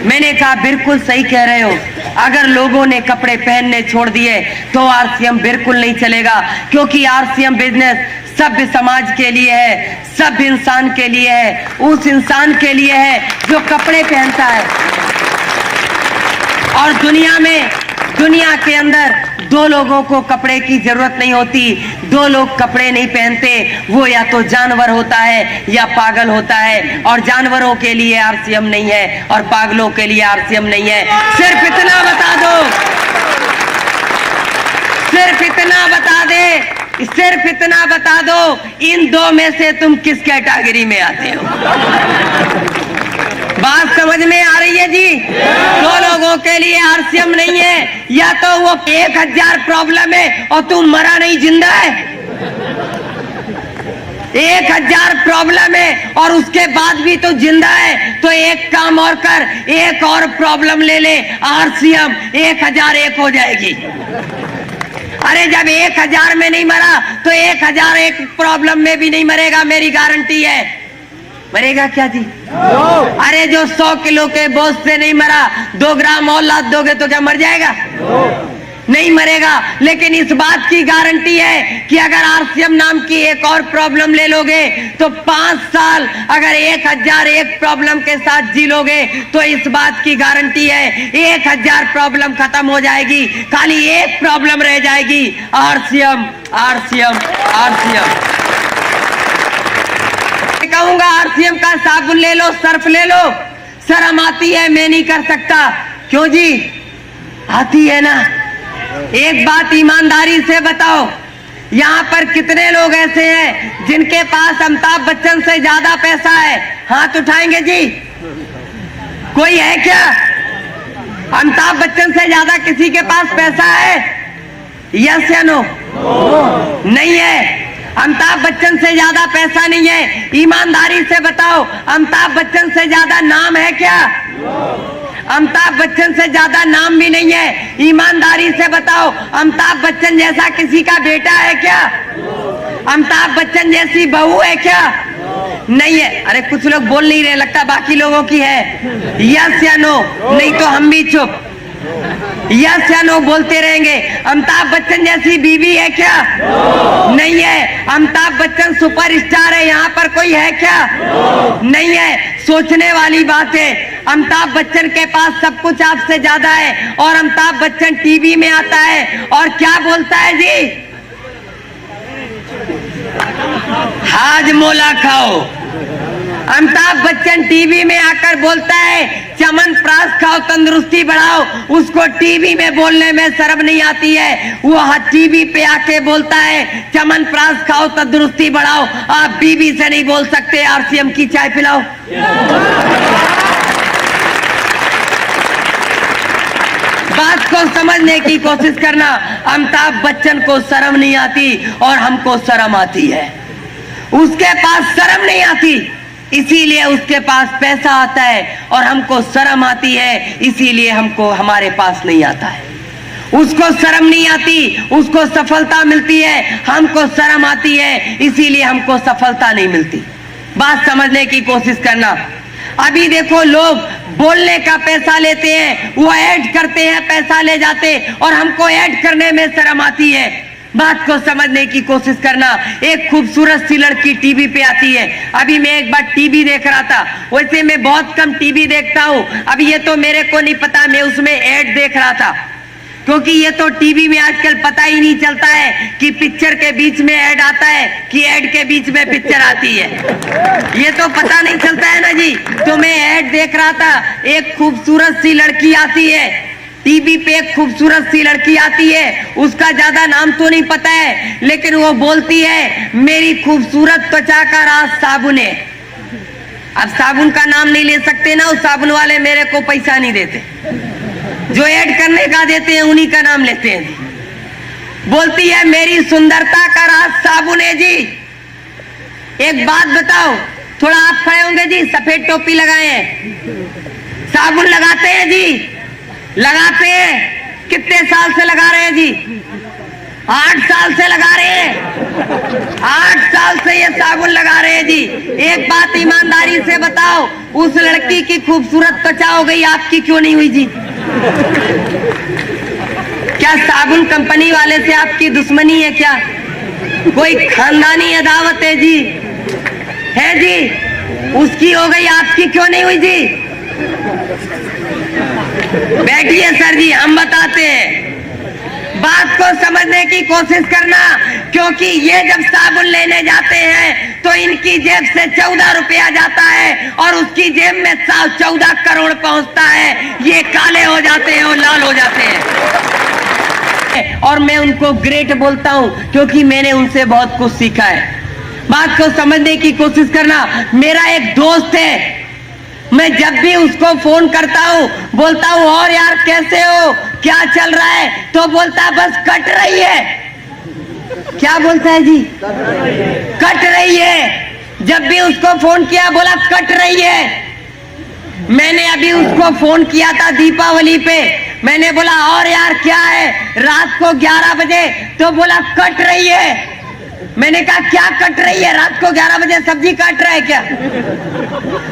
मैंने कहा बिल्कुल सही कह रहे हो, अगर लोगों ने कपड़े पहनने छोड़ दिए तो आरसीएम बिल्कुल नहीं चलेगा, क्योंकि आरसीएम बिजनेस सभ्य समाज के लिए है, सभ्य इंसान के लिए है, उस इंसान के लिए है जो कपड़े पहनता है। और दुनिया के अंदर 2 लोगों को कपड़े की जरूरत नहीं होती। 2 लोग कपड़े नहीं पहनते, वो या तो जानवर होता है या पागल होता है। और जानवरों के लिए आरसीएम नहीं है और पागलों के लिए आरसीएम नहीं है। सिर्फ इतना बता दो, सिर्फ इतना बता दे, सिर्फ इतना बता दो, इन दो में से तुम किस कैटेगरी में आते हो? बात समझ में आ रही है जी? दो लोगों के लिए आरसीएम नहीं है, या तो वो 1000 प्रॉब्लम है और तू मरा नहीं जिंदा है। 1000 प्रॉब्लम है और उसके बाद भी तो जिंदा है, तो एक काम और कर, एक और प्रॉब्लम ले ले, आरसीएम 1001 हो जाएगी। अरे जब 1000 में नहीं मरा तो 1001 प्रॉब्लम में भी नहीं मरेगा, मेरी गारंटी है। मरेगा क्या जी? अरे जो 100 किलो के बोझ से नहीं मरा, 2 ग्राम और लाद दोगे तो क्या मर जाएगा? नहीं मरेगा। लेकिन इस बात की गारंटी है कि अगर आरसीएम नाम की एक और प्रॉब्लम ले लोगे तो 5 साल अगर 1001 प्रॉब्लम के साथ जी लोगे तो इस बात की गारंटी है 1000 प्रॉब्लम खत्म हो जाएगी, खाली एक प्रॉब्लम रह जाएगी, आरसीएम आरसीएम आरसीएम। कहूंगा आरसीएम का साबुन ले लो, सर्फ ले लो। शर्म आती है, मैं नहीं कर सकता। क्यों जी? आती है ना। एक बात ईमानदारी से बताओ, यहाँ पर कितने लोग ऐसे हैं जिनके पास अमिताभ बच्चन से ज्यादा पैसा है? हाथ उठाएंगे जी। कोई है क्या? अमिताभ बच्चन से ज्यादा किसी के पास पैसा है? यस या नो? नहीं है। अमिताभ बच्चन से ज्यादा पैसा नहीं है। ईमानदारी से बताओ, अमिताभ बच्चन से ज्यादा नाम है क्या? अमिताभ बच्चन से ज्यादा नाम भी नहीं है। ईमानदारी से बताओ, अमिताभ बच्चन जैसा किसी का बेटा है क्या? अमिताभ बच्चन जैसी बहू है क्या? नहीं है। अरे कुछ लोग बोल नहीं रहे, लगता बाकी लोगों की है। यस या नो? नहीं तो हम भी चुप। यस या नो बोलते रहेंगे। अमिताभ बच्चन जैसी बीवी है क्या? नहीं है। अमिताभ बच्चन सुपरस्टार है, यहाँ पर कोई है क्या? नहीं है। सोचने वाली बात है। अमिताभ बच्चन के पास सब कुछ आपसे ज्यादा है और अमिताभ बच्चन टीवी में आता है और क्या बोलता है जी? हाजमोला खाओ। अमिताभ बच्चन टीवी में आकर बोलता है च्यवनप्राश खाओ, तंदुरुस्ती बढ़ाओ। उसको टीवी में बोलने में शर्म नहीं आती है। वो टीवी पे आके बोलता है च्यवनप्राश खाओ, तंदुरुस्ती बढ़ाओ। आप बीवी से नहीं बोल सकते आरसीएम की चाय पिलाओ। बात को समझने की कोशिश करना। अमिताभ बच्चन को शर्म नहीं आती और हमको शर्म आती है। उसके पास शर्म नहीं आती, इसीलिए उसके पास पैसा आता है, और हमको शर्म आती है, इसीलिए हमको हमारे पास नहीं आता है। उसको शर्म नहीं आती, उसको सफलता मिलती है, हमको शर्म आती है, इसीलिए हमको सफलता नहीं मिलती। बात समझने की कोशिश करना। अभी देखो, लोग बोलने का पैसा लेते हैं, वो ऐड करते हैं, पैसा ले जाते, और हमको ऐड करने में शर्म आती है। बात को समझने की कोशिश करना। एक खूबसूरत सी लड़की टीवी पे आती है। अभी मैं एक बार टीवी देख रहा था, वैसे मैं बहुत कम टीवी देखता हूँ, अब ये तो मेरे को नहीं पता, मैं उसमें ऐड देख रहा था, क्योंकि ये तो टीवी में आजकल पता ही नहीं चलता है कि पिक्चर के बीच में ऐड आता है कि ऐड के बीच में पिक्चर आती है। ये तो पता नहीं चलता है ना जी। तो मैं ऐड देख रहा था, एक खूबसूरत सी लड़की आती है टीवी पे, एक खूबसूरत सी लड़की आती है, उसका ज्यादा नाम तो नहीं पता है, लेकिन वो बोलती है मेरी खूबसूरत त्वचा का राज साबुन है। अब साबुन का नाम नहीं ले सकते ना, उस साबुन वाले मेरे को पैसा नहीं देते, जो ऐड करने का देते हैं उन्हीं का नाम लेते हैं। बोलती है मेरी सुंदरता का राज साबुन है जी। एक बात बताओ, थोड़ा आप खड़े होंगे जी, सफेद टोपी लगाए हैं, साबुन लगाते हैं जी? लगाते हैं। कितने साल से लगा रहे हैं जी? 8 साल से लगा रहे हैं। 8 साल से ये साबुन लगा रहे हैं जी। एक बात ईमानदारी से बताओ, उस लड़की की खूबसूरत त्वचा हो गई, आपकी क्यों नहीं हुई जी? क्या साबुन कंपनी वाले से आपकी दुश्मनी है क्या? कोई खानदानी अदावत है जी? है जी? उसकी हो गई, आपकी क्यों नहीं हुई जी? बैठिए सर जी, हम बताते हैं। बात को समझने की कोशिश करना, क्योंकि ये जब साबुन लेने जाते हैं तो इनकी जेब से 14 रुपया जाता है और उसकी जेब में 14 करोड़ पहुंचता है। ये काले हो जाते हैं और लाल हो जाते हैं। और मैं उनको ग्रेट बोलता हूं क्योंकि मैंने उनसे बहुत कुछ सीखा है। बात को समझने की कोशिश करना। मेरा एक दोस्त है, मैं जब भी उसको फोन करता हूं बोलता हूं और यार कैसे हो, क्या चल रहा है, तो बोलता है बस कट रही है। क्या बोलता है जी? कट रही है। जब भी उसको फोन किया बोला कट रही है। मैंने अभी उसको फोन किया था दीपावली पे, मैंने बोला और यार क्या है, रात को 11 बजे, तो बोला कट रही है। मैंने कहा क्या कट रही है, रात को 11 बजे सब्जी काट रहा है क्या?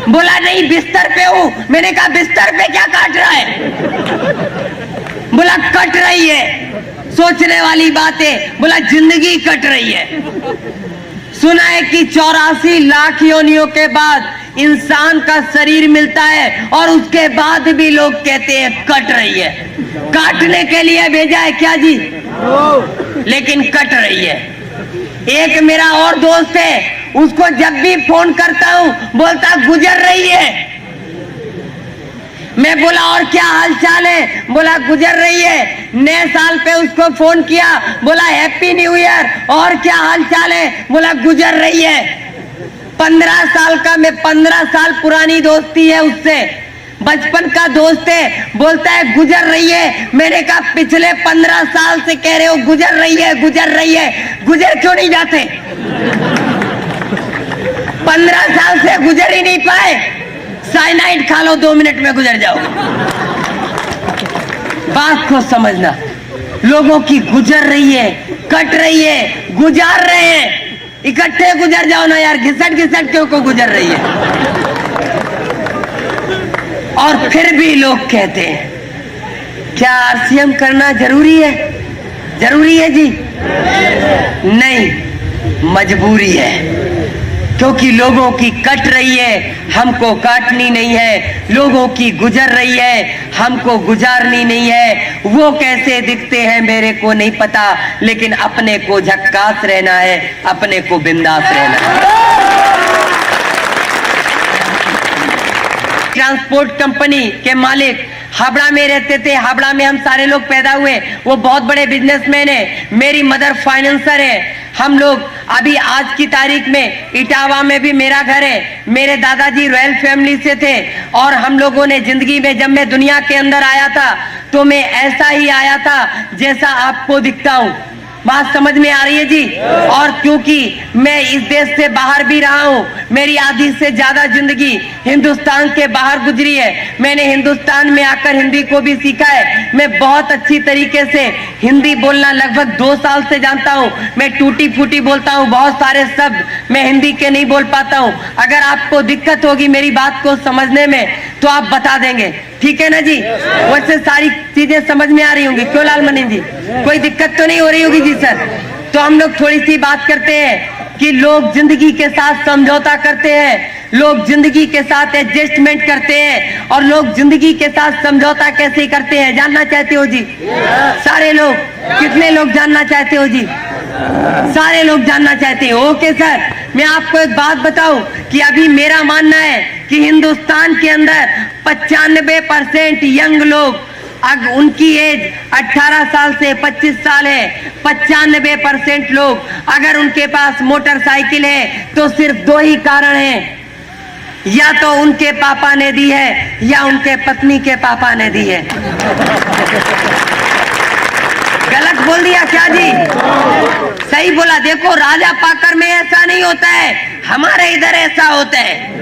बोला नहीं बिस्तर पे हूं। मैंने कहा बिस्तर पे क्या काट रहा है? बोला कट रही है। सोचने वाली बात है। बोला जिंदगी कट रही है। सुना है कि 84 लाख योनियों के बाद इंसान का शरीर मिलता है और उसके बाद भी लोग कहते हैं कट रही है। काटने के लिए भेजा है क्या जी? लेकिन कट रही है। एक मेरा और दोस्त है, उसको जब भी फोन करता हूं बोलता गुजर रही है। मैं बोला और क्या हाल चाल है? बोला गुजर रही है। नए साल पे उसको फोन किया, बोला हैप्पी न्यू ईयर, और क्या हाल चाल है? बोला गुजर रही है। 15 साल का, मैं 15 साल पुरानी दोस्ती है उससे, बचपन का दोस्त है, बोलता है गुजर रही है। मैंने कहा पिछले 15 साल से कह रहे हो गुजर रही है, गुजर रही है, गुजर क्यों नहीं जाते? 15 साल से गुजर ही नहीं पाए। साइनाइड खा लो, 2 मिनट में गुजर जाओ। बात को समझना। लोगों की गुजर रही है, कट रही है, गुजार रहे हैं। इकट्ठे गुजर जाओ ना यार, घिसट घिसट क्यों को गुजर रही है? और फिर भी लोग कहते हैं क्या आरसीएम करना जरूरी है? जरूरी है जी? नहीं, मजबूरी है। क्योंकि लोगों की कट रही है, हमको काटनी नहीं है। लोगों की गुजर रही है, हमको गुजारनी नहीं है। वो कैसे दिखते हैं मेरे को नहीं पता, लेकिन अपने को झक्कास रहना है, अपने को बिंदास रहना है। ट्रांसपोर्ट कंपनी के मालिक हावड़ा में रहते थे। हावड़ा में हम सारे लोग पैदा हुए। वो बहुत बड़े बिजनेसमैन है। मेरी मदर फाइनेंसर है। हम लोग अभी आज की तारीख में इटावा में भी मेरा घर है। मेरे दादाजी रॉयल फैमिली से थे और हम लोगों ने जिंदगी में, जब मैं दुनिया के अंदर आया था तो मैं ऐसा ही आया था जैसा आपको दिखता हूं। बात समझ में आ रही है जी? और क्योंकि मैं इस देश से बाहर भी रहा हूं, मेरी आधी से ज्यादा जिंदगी हिंदुस्तान के बाहर गुजरी है। मैंने हिंदुस्तान में आकर हिंदी को भी सीखा है। मैं बहुत अच्छी तरीके से हिंदी बोलना लगभग 2 साल से जानता हूं। मैं टूटी फूटी बोलता हूं, बहुत सारे शब्द मैं हिंदी के नहीं बोल पाता हूं। अगर आपको दिक्कत होगी मेरी बात को समझने में तो आप बता देंगे, ठीक है ना जी? वैसे सारी चीजें समझ में आ रही होंगी, क्यों लालमणि जी? कोई दिक्कत तो नहीं हो रही होगी जी सर? तो हम लोग थोड़ी सी बात करते हैं कि लोग जिंदगी के साथ समझौता करते हैं, लोग जिंदगी के साथ एडजस्टमेंट करते हैं, और लोग जिंदगी के साथ समझौता कैसे करते हैं जानना चाहते हो जी? सारे लोग, कितने लोग जानना चाहते हो जी? सारे लोग जानना चाहते हैं। ओके सर, मैं आपको एक बात बताऊं कि अभी मेरा मानना है कि हिंदुस्तान के अंदर 95% यंग लोग, अब उनकी एज 18 साल से 25 साल है। 95% लोग अगर उनके पास मोटरसाइकिल है तो सिर्फ 2 ही कारण हैं, या तो उनके पापा ने दी है या उनके पत्नी के पापा ने दी है। गलत बोल दिया क्या जी? सही बोला। देखो राजा पाकर में ऐसा नहीं होता है, हमारे इधर ऐसा होता है।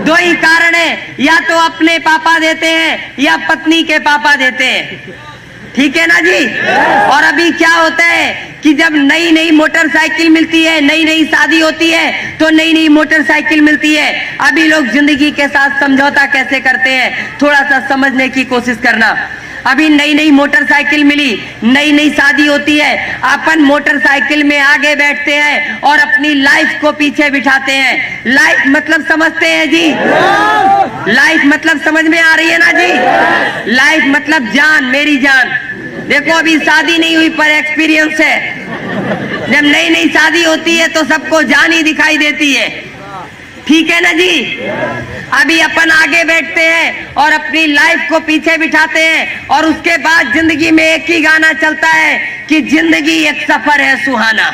2 ही कारण है, या तो अपने पापा देते हैं या पत्नी के पापा देते हैं, ठीक है ना जी? और अभी क्या होता है कि जब नई नई मोटरसाइकिल मिलती है, नई नई शादी होती है तो नई नई मोटरसाइकिल मिलती है। अभी लोग जिंदगी के साथ समझौता कैसे करते हैं, थोड़ा सा समझने की कोशिश करना। अभी नई नई मोटरसाइकिल मिली, नई नई शादी होती है, अपन मोटरसाइकिल में आगे बैठते हैं और अपनी लाइफ को पीछे बिठाते हैं। लाइफ मतलब समझते हैं जी? लाइफ मतलब समझ में आ रही है ना जी? लाइफ मतलब जान, मेरी जान। देखो अभी शादी नहीं हुई पर एक्सपीरियंस है। जब नई नई शादी होती है तो सबको जान ही दिखाई देती है। ठीक है ना जी। अभी अपन आगे बैठते हैं और अपनी लाइफ को पीछे बिठाते हैं और उसके बाद जिंदगी में एक ही गाना चलता है कि जिंदगी एक सफर है सुहाना।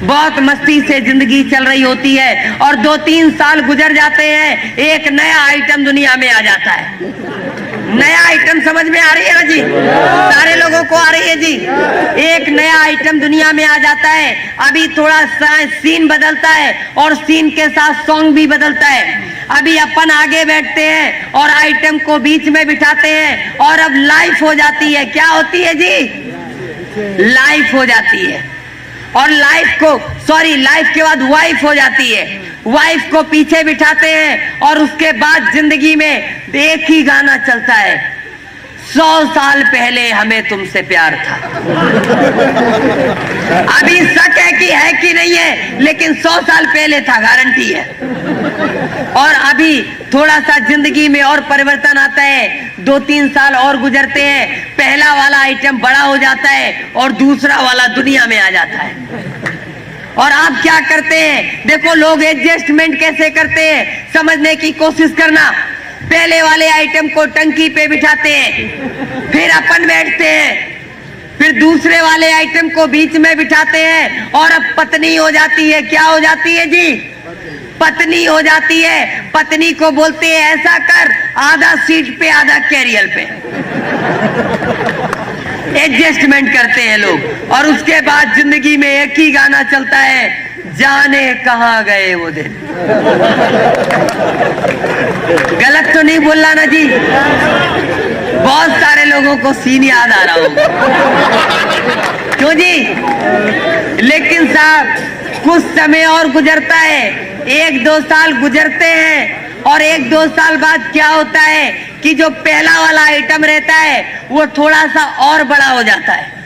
बहुत मस्ती से जिंदगी चल रही होती है और 2-3 साल गुजर जाते हैं, एक नया आइटम दुनिया में आ जाता है। नया आइटम समझ में आ रही है ना जी? सारे लोगों को आ रही है जी? एक नया आइटम दुनिया में आ जाता है। अभी थोड़ा सा सीन बदलता है और सीन के साथ सॉन्ग भी बदलता है। अभी अपन आगे बैठते हैं और आइटम को बीच में बिठाते हैं और अब लाइफ हो जाती है। क्या होती है जी? लाइफ हो जाती है। और लाइफ के बाद वाइफ हो जाती है। वाइफ को पीछे बिठाते हैं और उसके बाद जिंदगी में एक ही गाना चलता है, 100 साल पहले हमें तुमसे प्यार था। अभी शक है कि नहीं है, लेकिन 100 साल पहले था, गारंटी है। और अभी थोड़ा सा जिंदगी में और परिवर्तन आता है, 2-3 साल और गुजरते हैं, पहला वाला आइटम बड़ा हो जाता है और दूसरा वाला दुनिया में आ जाता है। और आप क्या करते हैं? देखो लोग एडजस्टमेंट कैसे करते हैं, समझने की कोशिश करना। पहले वाले आइटम को टंकी पे बिठाते हैं, फिर अपन बैठते हैं, फिर दूसरे वाले आइटम को बीच में बिठाते हैं और अब पत्नी हो जाती है। क्या हो जाती है जी? पत्नी हो जाती है। पत्नी को बोलते हैं ऐसा कर, आधा सीट पे आधा कैरियर पे। एडजस्टमेंट करते हैं लोग और उसके बाद जिंदगी में एक ही गाना चलता है, जाने कहां गए वो दिन। गलत तो नहीं बोलना ना जी? बहुत सारे लोगों को सीन याद आ रहा होगा, क्यों जी? लेकिन साहब कुछ समय और गुजरता है, 1-2 साल गुजरते हैं और 1-2 साल बाद क्या होता है कि जो पहला वाला आइटम रहता है वो थोड़ा सा और बड़ा हो जाता है।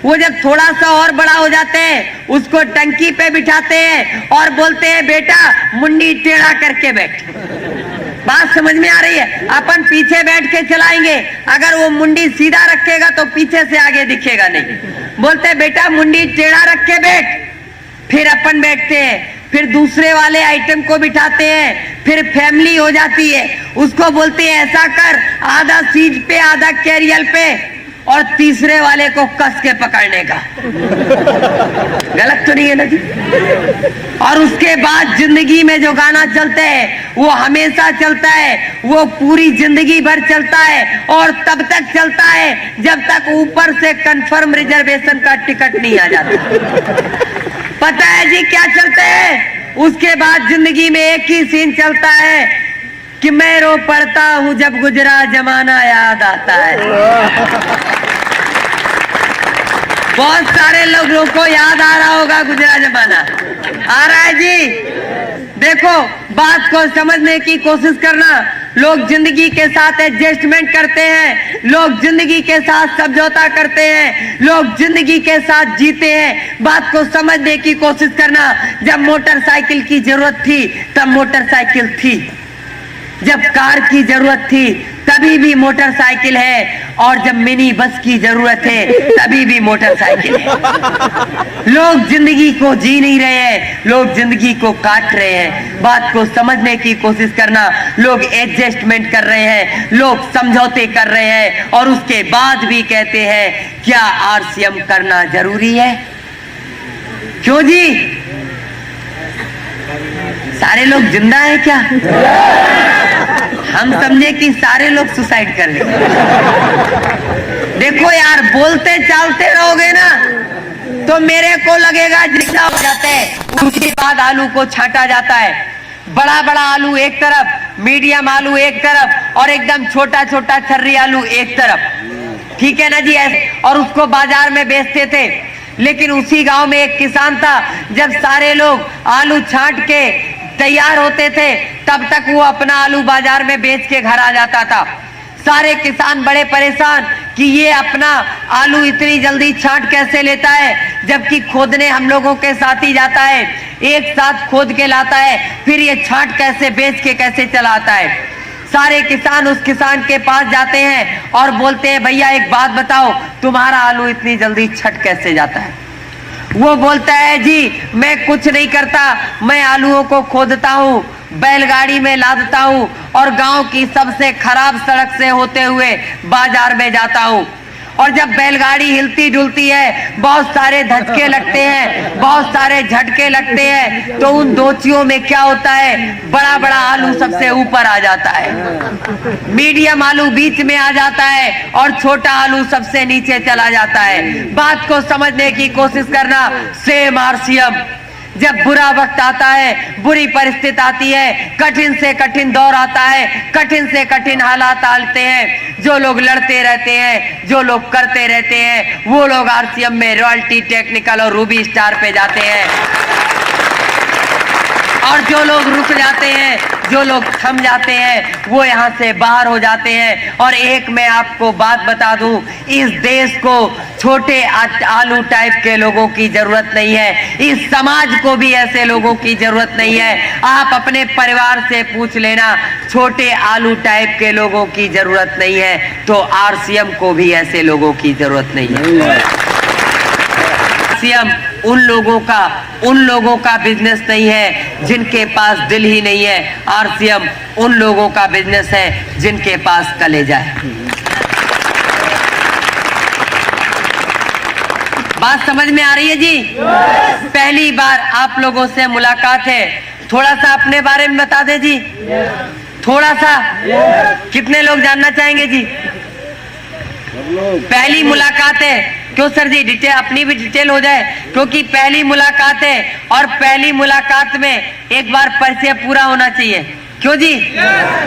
वो जब थोड़ा सा और बड़ा हो जाते हैं, उसको टंकी पे बिठाते हैं और बोलते हैं बेटा मुंडी टेढ़ा करके बैठ। बात समझ में आ रही है? अपन पीछे बैठ के चलाएंगे, अगर वो मुंडी सीधा रखेगा तो पीछे से आगे दिखेगा नहीं। बोलते हैं बेटा मुंडी टेढ़ा रख के बैठ। फिर अपन बैठते हैं, फिर दूसरे वाले आइटम को बिठाते हैं, फिर फैमिली हो जाती है, उसको बोलते हैं ऐसा कर, आधा सीट पे आधा कैरियर पे, और तीसरे वाले को कस के पकड़ने का। गलत तो नहीं है ना जी? और उसके बाद जिंदगी में जो गाना चलता है वो हमेशा चलता है, वो पूरी जिंदगी भर चलता है और तब तक चलता है जब तक ऊपर से कंफर्म रिजर्वेशन का टिकट नहीं आ जाता। पता है जी क्या चलता है? उसके बाद जिंदगी में एक ही सीन चलता है कि मैं रो पड़ता हूं जब गुजरा जमाना याद आता है। बहुत सारे लोगों को याद आ रहा होगा गुजरा जमाना। आ रहा है जी? देखो बात को समझने की कोशिश करना। लोग जिंदगी के साथ एडजस्टमेंट करते हैं, लोग जिंदगी के साथ समझौता करते हैं, लोग जिंदगी के साथ जीते हैं। बात को समझने की कोशिश करना। जब मोटरसाइकिल की जरूरत थी तब मोटरसाइकिल थी, जब कार की जरूरत थी तभी भी मोटरसाइकिल है, और जब मिनी बस की जरूरत है तभी भी मोटरसाइकिल है। लोग जिंदगी को जी नहीं रहे हैं, लोग जिंदगी को काट रहे हैं। बात को समझने की कोशिश करना। लोग एडजस्टमेंट कर रहे हैं, लोग समझौते कर रहे हैं और उसके बाद भी कहते हैं क्या आरसीएम करना जरूरी है? क्यों जी? सारे लोग जिंदा हैं क्या? हम समझे कि सारे लोग सुसाइड कर लेंगे। देखो यार, बोलते चालते रहोगे ना तो मेरे को लगेगा जिंदा हो जाते हैं। उसके बाद आलू को छांटा जाता है, बड़ा बड़ा आलू एक तरफ, मीडियम आलू एक तरफ और एकदम छोटा छोटा छर्री आलू एक तरफ। ठीक है ना जी? ऐसे और उसको बाजार में बेचते थे। लेकिन उसी गांव में एक किसान था, जब सारे लोग आलू छांट के तैयार होते थे तब तक वो अपना आलू बाजार में बेच के घर आ जाता था। सारे किसान बड़े परेशान कि ये अपना आलू इतनी जल्दी छांट कैसे लेता है, जबकि खोदने हम लोगों के साथ ही जाता है, एक साथ खोद के लाता है, फिर ये छांट कैसे बेच के कैसे चलाता है। सारे किसान उस किसान के पास जाते हैं और बोलते हैं भैया एक बात बताओ, तुम्हारा आलू इतनी जल्दी छट कैसे जाता है? वो बोलता है जी मैं कुछ नहीं करता, मैं आलूओं को खोदता हूँ, बैलगाड़ी में लादता हूँ और गांव की सबसे खराब सड़क से होते हुए बाजार में जाता हूँ। और जब बैलगाड़ी हिलती डुलती है, बहुत सारे धक्के लगते हैं, बहुत सारे झटके लगते हैं, तो उन दोचियों में क्या होता है, बड़ा बड़ा आलू सबसे ऊपर आ जाता है, मीडियम आलू बीच में आ जाता है और छोटा आलू सबसे नीचे चला जाता है। बात को समझने की कोशिश करना। सेम आरसीएम, जब बुरा वक्त आता है, बुरी परिस्थिति आती है, कठिन से कठिन दौर आता है, कठिन से कठिन हालात आते हैं, जो लोग लड़ते रहते हैं, जो लोग करते रहते हैं, वो लोग आरसीएम में रॉयल्टी, टेक्निकल और रूबी स्टार पे जाते हैं। और जो लोग रुक जाते हैं, जो लोग थम जाते हैं, वो यहाँ से बाहर हो जाते हैं। और एक मैं आपको बात बता दूं, इस देश को छोटे आलू टाइप के लोगों की जरूरत नहीं है, इस समाज को भी ऐसे लोगों की जरूरत नहीं है। आप अपने परिवार से पूछ लेना, छोटे आलू टाइप के लोगों की जरूरत नहीं है, तो आरसीएम को भी ऐसे लोगों की जरूरत नहीं है। आरसीएम उन लोगों का बिजनेस नहीं है जिनके पास दिल ही नहीं है। आरसीएम उन लोगों का बिजनेस है जिनके पास कलेजा है। बात समझ में आ रही है जी? पहली बार आप लोगों से मुलाकात है, थोड़ा सा अपने बारे में बता दे जी, थोड़ा सा। कितने लोग जानना चाहेंगे जी? पहली मुलाकात है, क्यों सर जी? डिटेल, अपनी भी डिटेल हो जाए, क्योंकि पहली मुलाकात है और पहली मुलाकात में एक बार परिचय पूरा होना चाहिए। क्यों जी?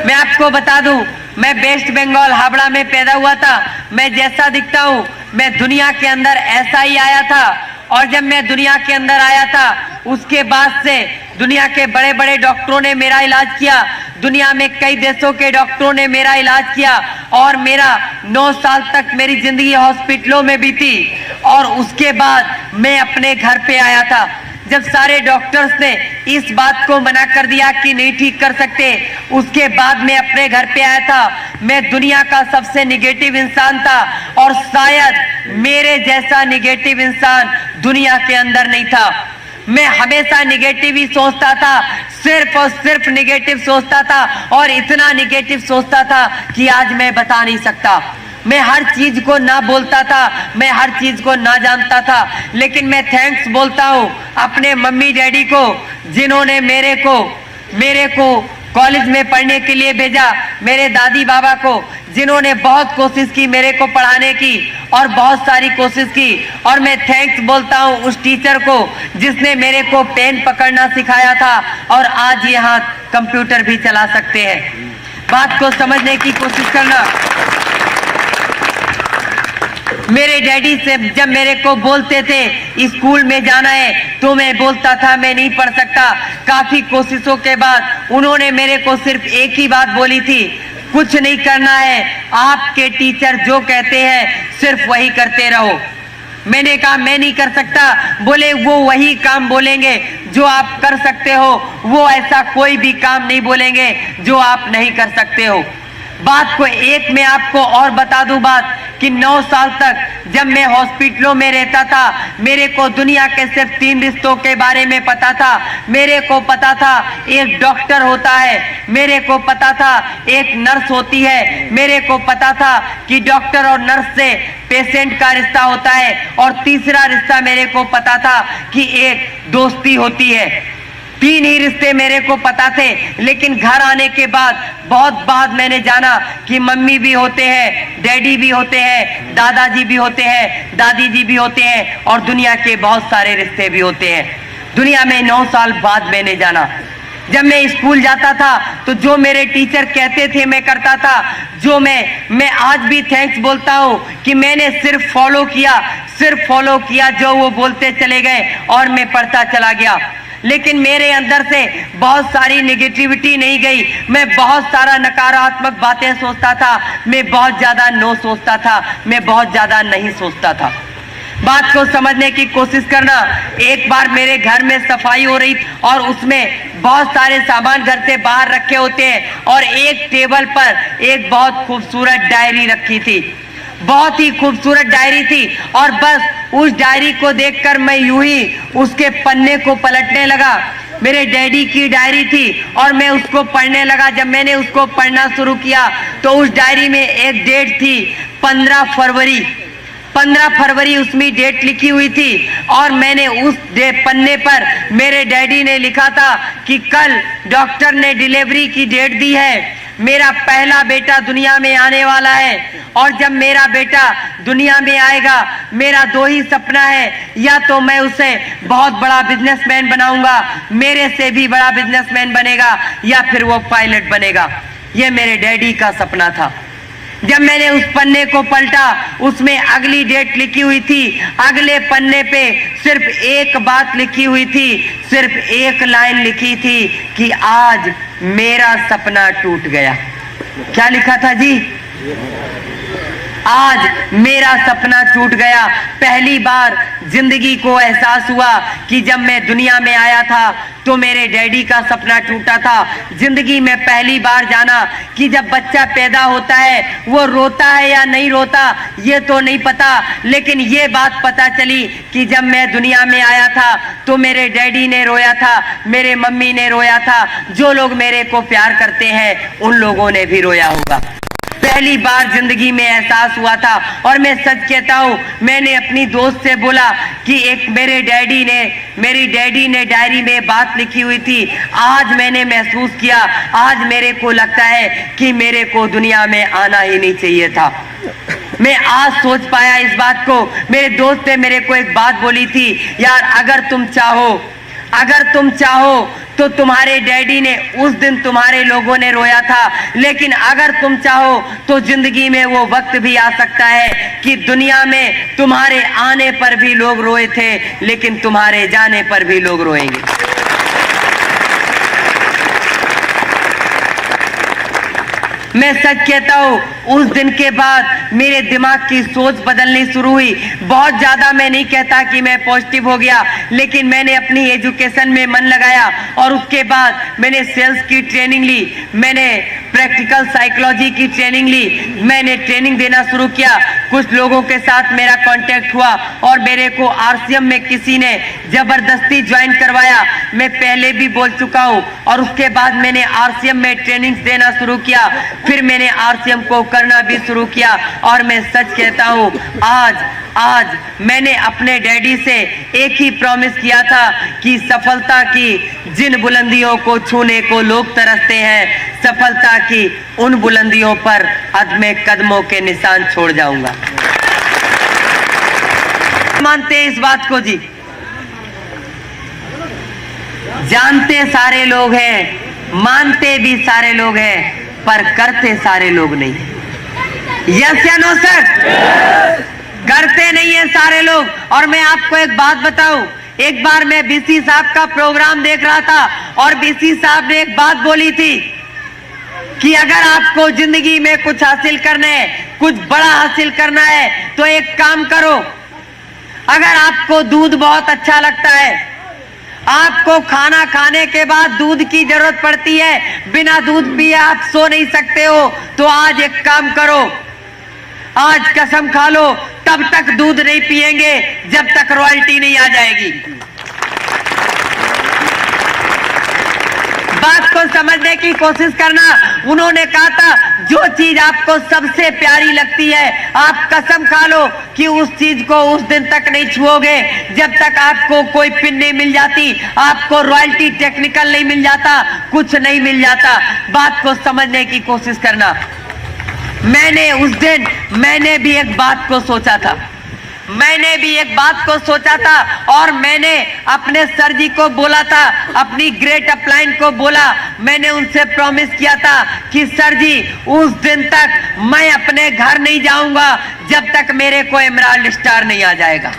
मैं आपको बता दूं, मैं वेस्ट बंगाल हावड़ा में पैदा हुआ था। मैं जैसा दिखता हूं, मैं दुनिया के अंदर ऐसा ही आया था। और जब मैं दुनिया के अंदर आया था, उसके बाद से दुनिया के बड़े बड़े डॉक्टरों ने मेरा इलाज किया, दुनिया में कई देशों के डॉक्टरों ने मेरा इलाज किया, और मेरा 9 साल तक मेरी जिंदगी हॉस्पिटलों में बीती। और उसके बाद मैं अपने घर पे आया था, जब सारे डॉक्टर्स ने इस बात को मना कर दिया कि नहीं ठीक कर सकते, उसके बाद मैं अपने घर पे आया था। मैं दुनिया का सबसे निगेटिव इंसान था, और शायद मेरे जैसा निगेटिव इंसान दुनिया के अंदर नहीं था। मैं हमेशा निगेटिव ही सोचता था, सिर्फ और सिर्फ निगेटिव सोचता था, और इतना निगेटिव सोचता था कि आज मैं बता नहीं सकता। मैं हर चीज को ना बोलता था, मैं हर चीज को ना जानता था, लेकिन मैं थैंक्स बोलता हूँ अपने मम्मी डैडी को, जिन्होंने मेरे को कॉलेज में पढ़ने के लिए भेजा, मेरे दादी बाबा को, जिन्होंने बहुत कोशिश की मेरे को पढ़ाने की, और बहुत सारी कोशिश की। और मैं थैंक्स बोलता हूँ उस टीचर को जिसने मेरे को पेन पकड़ना सिखाया था, और आज यहाँ कंप्यूटर भी चला सकते हैं। बात को समझने की कोशिश करना। मेरे डैडी से जब मेरे को बोलते थे स्कूल में जाना है, तो मैं बोलता था मैं नहीं पढ़ सकता। काफी कोशिशों के बाद उन्होंने मेरे को सिर्फ एक ही बात बोली थी, कुछ नहीं करना है, आपके टीचर जो कहते हैं सिर्फ वही करते रहो। मैंने कहा मैं नहीं कर सकता। बोले वो वही काम बोलेंगे जो आप कर सकते हो, वो ऐसा कोई भी काम नहीं बोलेंगे जो आप नहीं कर सकते हो। बात को एक मैं आपको और बता दूं बात, कि 9 साल तक जब मैं हॉस्पिटलों में रहता था, मेरे को दुनिया के सिर्फ 3 रिश्तों के बारे में पता था। मेरे को पता था एक डॉक्टर होता है, मेरे को पता था एक नर्स होती है, मेरे को पता था कि डॉक्टर और नर्स से पेशेंट का रिश्ता होता है, और तीसरा रिश्ता मेरे को पता था कि एक दोस्ती होती है। 3 ही रिश्ते मेरे को पता थे, लेकिन घर आने के बाद बहुत बाद मैंने जाना कि मम्मी भी होते हैं, डैडी भी होते हैं, दादाजी भी होते हैं, दादी जी भी होते हैं, और दुनिया के बहुत सारे रिश्ते भी होते हैं। दुनिया में 9 साल बाद मैंने जाना। जब मैं स्कूल जाता था तो जो मेरे टीचर कहते थे मैं करता था। जो मैं आज भी थैंक्स बोलता हूँ कि मैंने सिर्फ फॉलो किया जो वो बोलते चले गए, और मैं पढ़ता चला गया। लेकिन मेरे अंदर से बहुत सारी नेगेटिविटी नहीं गई। मैं बहुत सारा नकारात्मक बातें सोचता था, मैं बहुत ज्यादा नो सोचता था, मैं बहुत ज्यादा नहीं सोचता था। बात को समझने की कोशिश करना। एक बार मेरे घर में सफाई हो रही और उसमें बहुत सारे सामान घर से बाहर रखे होते हैं, और एक टेबल पर एक बहुत खूबसूरत डायरी रखी थी, बहुत ही खूबसूरत डायरी थी, और बस उस डायरी को देखकर मैं यूं ही उसके पन्ने को पलटने लगा। मेरे डैडी की डायरी थी और मैं उसको पढ़ने लगा। जब मैंने उसको पढ़ना शुरू किया तो उस डायरी में एक डेट थी 15 फरवरी। 15 फरवरी उसमें डेट लिखी हुई थी और मैंने उस पन्ने पर मेरे डैडी ने लिखा था कि कल डॉक्टर ने डिलीवरी की डेट दी है, मेरा पहला बेटा दुनिया में आने वाला है और जब मेरा बेटा दुनिया में आएगा मेरा दो ही सपना है, या तो मैं उसे बहुत बड़ा बिजनेसमैन बनाऊंगा, मेरे से भी बड़ा बिजनेसमैन बनेगा, या फिर वो पायलट बनेगा। ये मेरे डैडी का सपना था। जब मैंने उस पन्ने को पलटा उसमें अगली डेट लिखी हुई थी। अगले पन्ने पे सिर्फ एक बात लिखी हुई थी, सिर्फ एक लाइन लिखी थी कि आज मेरा सपना टूट गया। क्या लिखा था जी? आज मेरा सपना टूट गया। पहली बार जिंदगी को एहसास हुआ कि जब मैं दुनिया में आया था तो मेरे डैडी का सपना टूटा था। जिंदगी में पहली बार जाना कि जब बच्चा पैदा होता है वो रोता है या नहीं रोता ये तो नहीं पता, लेकिन ये बात पता चली कि जब मैं दुनिया में आया था तो मेरे डैडी ने रोया था, मेरे मम्मी ने रोया था, जो लोग मेरे को प्यार करते हैं उन लोगों ने भी रोया होगा। पहली बार जिंदगी में एहसास हुआ था। और मैं सच कहता हूं, मैंने अपनी दोस्त से बोला कि एक मेरी डैडी ने डायरी में बात लिखी हुई थी, आज मैंने महसूस किया, आज मेरे को लगता है कि मेरे को दुनिया में आना ही नहीं चाहिए था। मैं आज सोच पाया इस बात को। मेरे दोस्त ने मेरे को एक बात बोली थी, यार अगर तुम चाहो तो तुम्हारे डैडी ने उस दिन तुम्हारे लोगों ने रोया था, लेकिन अगर तुम चाहो तो जिंदगी में वो वक्त भी आ सकता है कि दुनिया में तुम्हारे आने पर भी लोग रोए थे, लेकिन तुम्हारे जाने पर भी लोग रोएंगे। मैं सच कहता हूँ, उस दिन के बाद मेरे दिमाग की सोच बदलनी शुरू हुई। बहुत ज्यादा मैं नहीं कहता कि मैं पॉजिटिव हो गया, लेकिन मैंने अपनी एजुकेशन में मन लगाया और उसके बाद मैंने सेल्स की ट्रेनिंग ली, मैंने प्रैक्टिकल साइकोलॉजी की ट्रेनिंग ली, मैंने ट्रेनिंग देना शुरू किया। कुछ लोगों के साथ मेरा कांटेक्ट हुआ और मेरे को आरसीएम में किसी ने जबरदस्ती ज्वाइन करवाया। मैं पहले भी बोल चुका हूँ। और उसके बाद मैंने आरसीएम में ट्रेनिंग देना शुरू किया, फिर मैंने आरसीएम को करना भी शुरू किया। और मैं सच कहता हूँ, आज मैंने अपने डैडी से एक ही प्रॉमिस किया था कि सफलता की जिन बुलंदियों को छूने को लोग तरसते हैं, सफलता की उन बुलंदियों पर अदमे कदमों के निशान छोड़ जाऊंगा। मानते हैं इस बात को जी? जानते सारे लोग हैं, मानते भी सारे लोग हैं, पर करते सारे लोग नहीं। यस या नो सर? करते नहीं है सारे लोग। और मैं आपको एक बात बताऊं, एक बार मैं बीसी साहब का प्रोग्राम देख रहा था और बीसी साहब ने एक बात बोली थी कि अगर आपको जिंदगी में कुछ हासिल करना है, कुछ बड़ा हासिल करना है, तो एक काम करो। अगर आपको दूध बहुत अच्छा लगता है, आपको खाना खाने के बाद दूध की जरूरत पड़ती है, बिना दूध पिए आप सो नहीं सकते हो, तो आज एक काम करो, आज कसम खा लो, तब तक दूध नहीं पिएंगे जब तक रॉयल्टी नहीं आ जाएगी। बात को समझने की कोशिश करना। उन्होंने कहा था, जो चीज आपको सबसे प्यारी लगती है, आप कसम खा लो कि उस चीज को उस दिन तक नहीं छुओगे जब तक आपको कोई पिन नहीं मिल जाती, आपको रॉयल्टी टेक्निकल नहीं मिल जाता, कुछ नहीं मिल जाता। बात को समझने की कोशिश करना। मैंने भी एक बात को सोचा था और मैंने अपने सर जी को बोला था, अपनी ग्रेट अपलाइन को बोला, मैंने उनसे प्रॉमिस किया था कि सर जी उस दिन तक मैं अपने घर नहीं जाऊंगा जब तक मेरे को एमराल्ड स्टार नहीं आ जाएगा।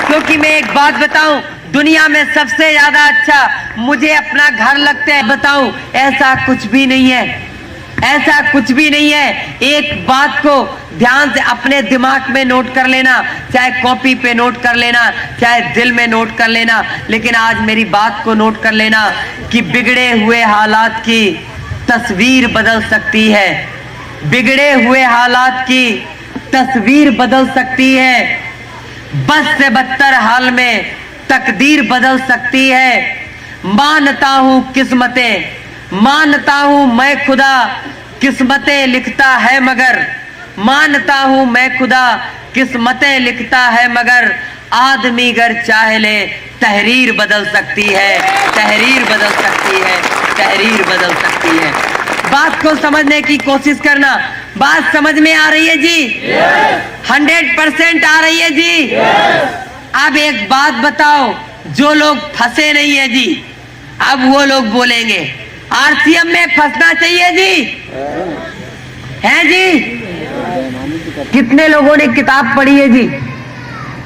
क्योंकि मैं एक बात बताऊं, दुनिया में सबसे ज्यादा अच्छा मुझे अपना घर लगता है। बताऊं, ऐसा कुछ भी नहीं है, ऐसा कुछ भी नहीं है। एक बात को ध्यान से अपने दिमाग में नोट कर लेना, चाहे कॉपी पे नोट कर लेना, चाहे दिल में नोट कर लेना, लेकिन आज मेरी बात को नोट कर लेना कि बिगड़े हुए हालात की तस्वीर बदल सकती है। बिगड़े हुए हालात की तस्वीर बदल सकती है, बस से बदतर हाल में तकदीर बदल सकती है। मानता हूं किस्मतें, मानता हूं मैं खुदा किस्मतें लिखता है मगर, मानता हूं मैं खुदा किस्मतें लिखता है मगर, आदमी अगर चाह ले तहरीर बदल सकती है, तहरीर बदल सकती है, तहरीर बदल सकती है। बात को समझने की कोशिश करना। बात समझ में आ रही है जी? 100% आ रही है जी? अब एक बात बताओ, जो लोग फंसे नहीं है जी, अब वो लोग बोलेंगे आरसीएम में फंसना चाहिए जी, है जी? कितने लोगों ने किताब पढ़ी है जी?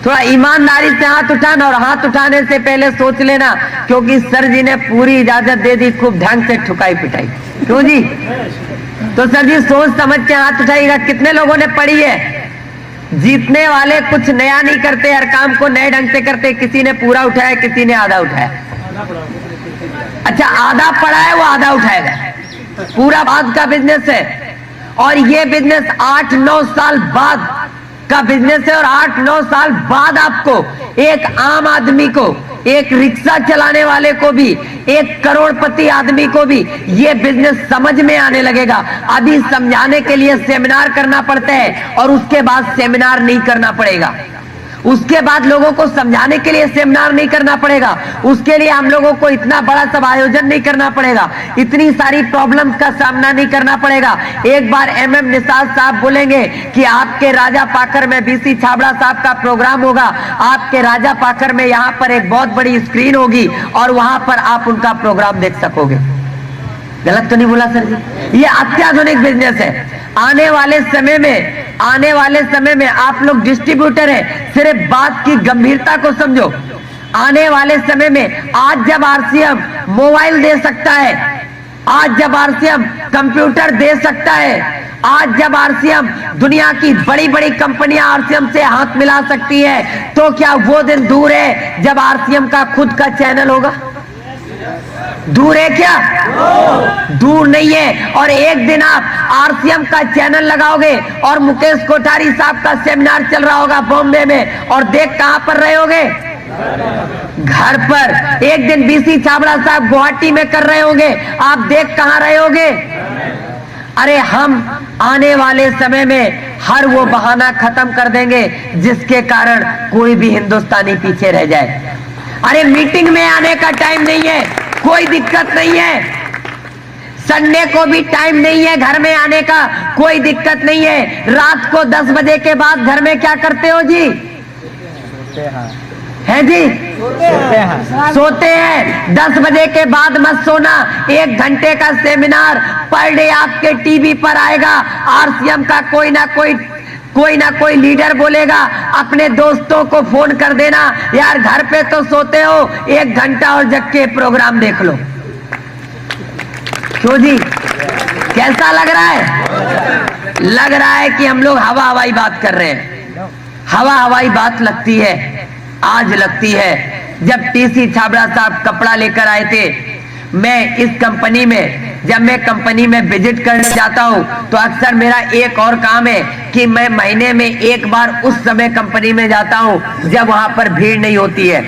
थोड़ा ईमानदारी से हाथ उठाना, और हाथ उठाने से पहले सोच लेना, क्योंकि सर जी ने पूरी इजाजत दे दी, खूब ढंग से ठुकाई पिटाई। क्यों जी? तो सर जी सोच समझ के हाथ उठाइएगा। कितने लोगों ने पढ़ी है? जीतने वाले कुछ नया नहीं करते, हर काम को नए ढंग से करते। किसी ने पूरा उठाया, किसी ने आधा उठाया। अच्छा, आधा पढ़ा है वो आधा उठाएगा। पूरा बाद का बिजनेस है, और ये बिजनेस 8-9 साल बाद का बिजनेस है। और 8-9 साल बाद आपको, एक आम आदमी को, एक रिक्शा चलाने वाले को भी, एक करोड़पति आदमी को भी ये बिजनेस समझ में आने लगेगा। अभी समझाने के लिए सेमिनार करना पड़ता है, और उसके बाद सेमिनार नहीं करना पड़ेगा। उसके बाद लोगों को समझाने के लिए सेमिनार नहीं करना पड़ेगा। उसके लिए हम लोगों को इतना बड़ा सब आयोजन नहीं करना पड़ेगा, इतनी सारी प्रॉब्लम्स का सामना नहीं करना पड़ेगा। एक बार MM निषाद साहब बोलेंगे कि आपके राजा पाकर में BC छाबड़ा साहब का प्रोग्राम होगा, आपके राजा पाकर में यहाँ पर एक बहुत बड़ी स्क्रीन होगी, और वहां पर आप उनका प्रोग्राम देख सकोगे। गलत तो नहीं बोला सर जी? ये अत्याधुनिक बिजनेस है। आने वाले समय में आप लोग डिस्ट्रीब्यूटर हैं, सिर्फ बात की गंभीरता को समझो। आने वाले समय में, आज जब RCM मोबाइल दे सकता है, आज जब RCM कंप्यूटर दे सकता है, आज जब RCM दुनिया की बड़ी बड़ी कंपनियां RCM से हाथ मिला सकती है, तो क्या वो दिन दूर है जब RCM का खुद का चैनल होगा? दूर है क्या? दूर नहीं है। और एक दिन आप RCM का चैनल लगाओगे, और मुकेश कोठारी साहब का सेमिनार चल रहा होगा बॉम्बे में, और देख कहां पर रहे होगे? घर पर। एक दिन BC छाबड़ा साहब गुवाहाटी में कर रहे होंगे, आप देख कहां रहे होगे? अरे हम आने वाले समय में हर वो बहाना खत्म कर देंगे जिसके कारण कोई भी हिंदुस्तानी पीछे रह जाए। अरे मीटिंग में आने का टाइम नहीं है, कोई दिक्कत नहीं है। संडे को भी टाइम नहीं है घर में आने का, कोई दिक्कत नहीं है। रात को 10 बजे के बाद घर में क्या करते हो जी? है जी? सोते हैं। 10 बजे के बाद मत सोना। 1 घंटे का सेमिनार पर डे आपके टीवी पर आएगा। RCM का कोई ना कोई लीडर बोलेगा, अपने दोस्तों को फोन कर देना, यार घर पे तो सोते हो, 1 घंटा और जग के प्रोग्राम देख लो। क्यों जी? कैसा लग रहा है? लग रहा है कि हम लोग हवा हवाई बात कर रहे हैं। हवा हवाई बात लगती है, आज लगती है। जब TC छाबड़ा साहब कपड़ा लेकर आए थे, मैं इस कंपनी में, जब मैं कंपनी में विजिट करने जाता हूं, तो अक्सर मेरा एक और काम है कि मैं महीने में एक बार उस समय कंपनी में जाता हूं जब वहां पर भीड़ नहीं होती है।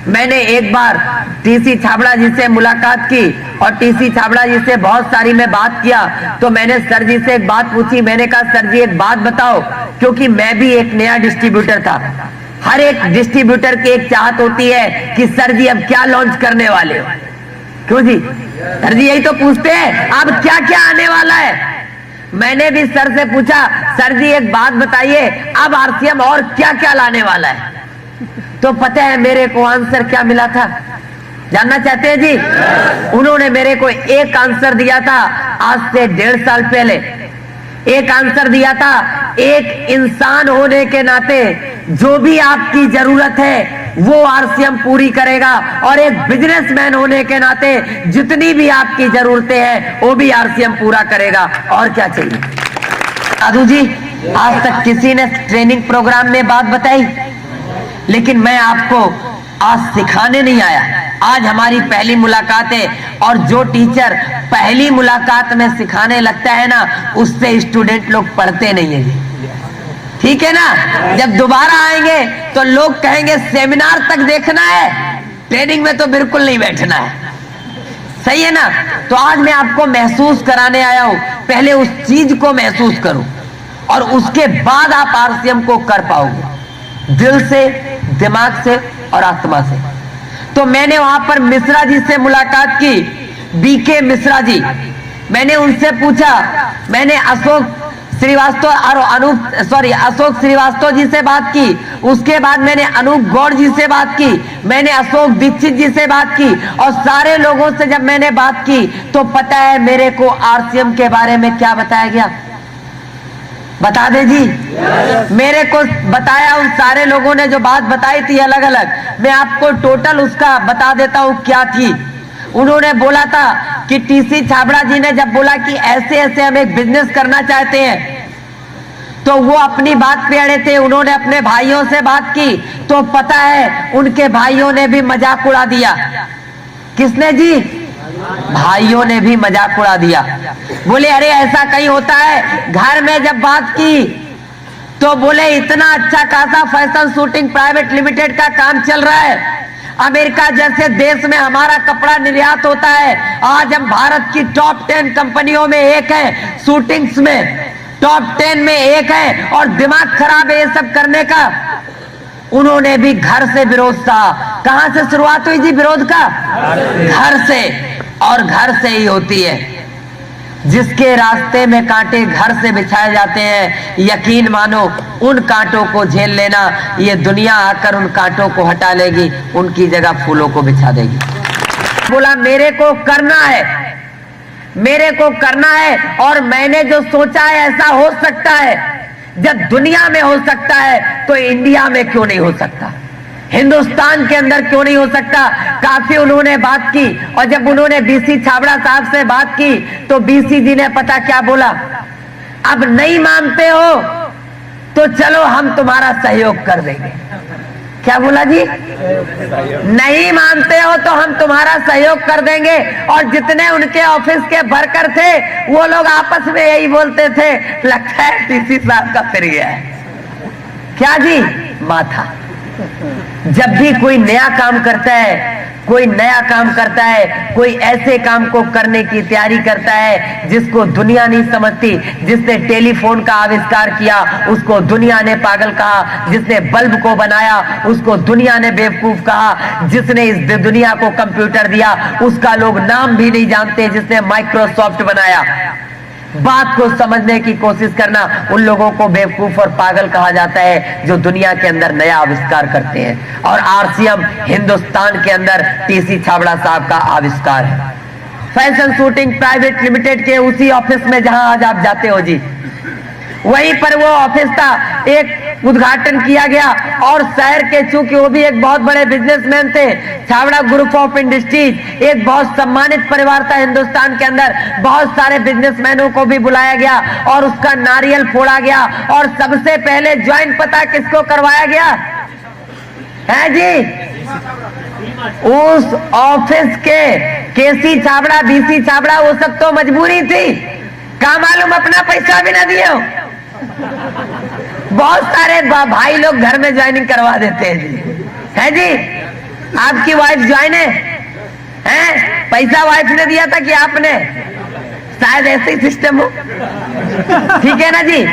मैंने एक बार TC छाबड़ा जी से मुलाकात की, और TC छाबड़ा जी से बहुत सारी मैं बात किया। तो मैंने सर जी से एक बात पूछी। मैंने कहा, सर जी एक बात बताओ, क्योंकि मैं भी एक नया डिस्ट्रीब्यूटर था। हर एक डिस्ट्रीब्यूटर की एक चाहत होती है कि सर जी अब क्या लॉन्च करने वाले हो? क्यों जी? सर जी यही तो पूछते हैं, अब क्या क्या आने वाला है? मैंने भी सर से पूछा, सर जी एक बात बताइए, अब RCM और क्या क्या लाने वाला है? तो पता है मेरे को आंसर क्या मिला था? जानना चाहते हैं जी? उन्होंने मेरे को एक आंसर दिया था आज से 1.5 साल पहले। एक आंसर दिया था, एक इंसान होने के नाते जो भी आपकी जरूरत है वो RCM पूरी करेगा, और एक बिजनेसमैन होने के नाते जितनी भी आपकी जरूरतें हैं वो भी RCM पूरा करेगा। और क्या चाहिए? साधु जी, आज तक किसी ने ट्रेनिंग प्रोग्राम में बात बताई, लेकिन मैं आपको आज सिखाने नहीं आया। आज हमारी पहली मुलाकात है, और जो टीचर पहली मुलाकात में सिखाने लगता है ना, उससे स्टूडेंट लोग पढ़ते नहीं है। ठीक है ना। जब दोबारा आएंगे तो लोग कहेंगे सेमिनार तक देखना है, ट्रेनिंग में तो बिल्कुल नहीं बैठना है। सही है ना। तो आज मैं आपको महसूस कराने आया हूं, पहले उस चीज को महसूस करो और उसके बाद आप आरसीएम को कर पाओगे, दिल से, दिमाग से और आत्मा से। तो मैंने वहां पर मिश्रा जी से मुलाकात की, बीके मिश्रा जी। मैंने उनसे पूछा, मैंने अशोक श्रीवास्तव और अशोक श्रीवास्तव जी से बात की, उसके बाद मैंने अनूप गौड़ जी से बात की, मैंने अशोक दीक्षित जी से बात की, और सारे लोगों से जब मैंने बात की तो पता है मेरे को आरसीएम के बारे में क्या बताया गया? बता दे जी। मेरे को बताया, उन सारे लोगों ने जो बात बताई थी अलग अलग, मैं आपको टोटल उसका बता देता हूं क्या थी। उन्होंने बोला था कि टीसी छाबड़ा जी ने जब बोला कि ऐसे ऐसे हम एक बिजनेस करना चाहते हैं, तो वो अपनी बात पे अड़े थे। उन्होंने अपने भाइयों से बात की तो पता है उनके भाइयों ने भी मजाक उड़ा दिया। किसने जी? भाइयों ने भी मजाक उड़ा दिया। बोले अरे ऐसा कहीं होता है। घर में जब बात की तो बोले इतना अच्छा खासा फैशन शूटिंग प्राइवेट लिमिटेड का काम चल रहा है, अमेरिका जैसे देश में हमारा कपड़ा निर्यात होता है, आज हम भारत की टॉप 10 कंपनियों में एक है, शूटिंग्स में टॉप 10 में एक है, और दिमाग खराब है ये सब करने का। उन्होंने भी घर से विरोध था। कहां से शुरुआत हुई जी विरोध का? घर से। और घर से ही होती है। जिसके रास्ते में कांटे घर से बिछाए जाते हैं, यकीन मानो उन कांटों को झेल लेना, ये दुनिया आकर उन कांटों को हटा लेगी, उनकी जगह फूलों को बिछा देगी। बोला मेरे को करना है, मेरे को करना है, और मैंने जो सोचा है ऐसा हो सकता है। जब दुनिया में हो सकता है तो इंडिया में क्यों नहीं हो सकता, हिंदुस्तान के अंदर क्यों नहीं हो सकता। काफी उन्होंने बात की, और जब उन्होंने बीसी छाबड़ा साहब से बात की तो बीसी जी ने पता क्या बोला? अब नहीं मानते हो तो चलो हम तुम्हारा सहयोग कर देंगे। क्या बोला जी? नहीं मानते हो तो हम तुम्हारा सहयोग कर देंगे। और जितने उनके ऑफिस के वर्कर थे वो लोग आपस में यही बोलते थे, लगता है टीसी साहब का फिर गया है। क्या जी? माथा। जब भी कोई नया काम करता है, कोई नया काम करता है, कोई ऐसे काम को करने की तैयारी करता है जिसको दुनिया नहीं समझती, जिसने टेलीफोन का आविष्कार किया उसको दुनिया ने पागल कहा, जिसने बल्ब को बनाया उसको दुनिया ने बेवकूफ कहा, जिसने इस दुनिया को कंप्यूटर दिया उसका लोग नाम भी नहीं जानते, जिसने माइक्रोसॉफ्ट बनाया। बात को समझने की कोशिश करना, उन लोगों को बेवकूफ और पागल कहा जाता है जो दुनिया के अंदर नया आविष्कार करते हैं। और आरसीएम हिंदुस्तान के अंदर टीसी छाबड़ा साहब का आविष्कार है। फैशन शूटिंग प्राइवेट लिमिटेड के उसी ऑफिस में जहां आज आप जाते हो जी, वहीं पर वो ऑफिस था, एक उद्घाटन किया गया। और शहर के, चूंकि वो भी एक बहुत बड़े बिजनेसमैन थे, छाबड़ा ग्रुप ऑफ इंडस्ट्रीज एक बहुत सम्मानित परिवार था हिंदुस्तान के अंदर, बहुत सारे बिजनेसमैनों को भी बुलाया गया और उसका नारियल फोड़ा गया। और सबसे पहले ज्वाइन पता किसको करवाया गया है जी? उस ऑफिस के केसी छाबड़ा, बीसी छाबड़ा, वो सब तो मजबूरी थी, क्या मालूम अपना पैसा भी ना दिए। बहुत सारे भाई लोग घर में ज्वाइनिंग करवा देते हैं जी, है जी? आपकी वाइफ ज्वाइन है? पैसा वाइफ ने दिया था कि आपने? शायद ऐसे ही सिस्टम हो, ठीक है ना जी।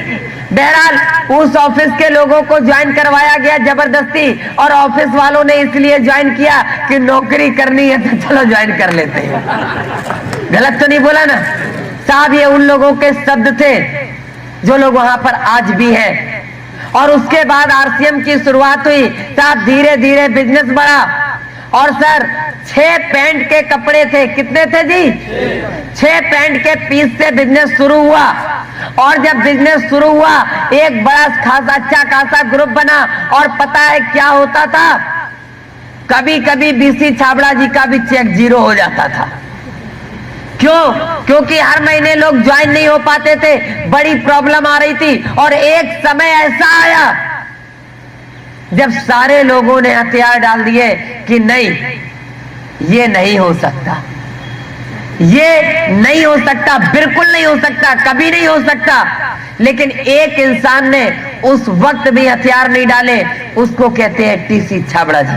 बहरहाल उस ऑफिस के लोगों को ज्वाइन करवाया गया जबरदस्ती, और ऑफिस वालों ने इसलिए ज्वाइन किया कि नौकरी करनी है तो चलो ज्वाइन कर लेते हैं। गलत तो नहीं बोला ना साहब? ये उन लोगों के शब्द थे जो लोग वहां पर आज भी हैं। और उसके बाद आरसीएम की शुरुआत हुई साहब, धीरे धीरे बिजनेस बढ़ा। और सर 6 पैंट के कपड़े थे, कितने थे जी? 6 पैंट के पीस से बिजनेस शुरू हुआ। और जब बिजनेस शुरू हुआ एक बड़ा खासा अच्छा खासा ग्रुप बना। और पता है क्या होता था? कभी कभी बीसी छाबड़ा जी का भी चेक 0 हो जाता था। क्यों? क्योंकि हर महीने लोग ज्वाइन नहीं हो पाते थे, बड़ी प्रॉब्लम आ रही थी। और एक समय ऐसा आया जब सारे लोगों ने हथियार डाल दिए कि नहीं, ये नहीं हो सकता, ये नहीं हो सकता, बिल्कुल नहीं हो सकता, कभी नहीं हो सकता। लेकिन एक इंसान ने उस वक्त भी हथियार नहीं डाले, उसको कहते हैं टीसी छाबड़ा जी।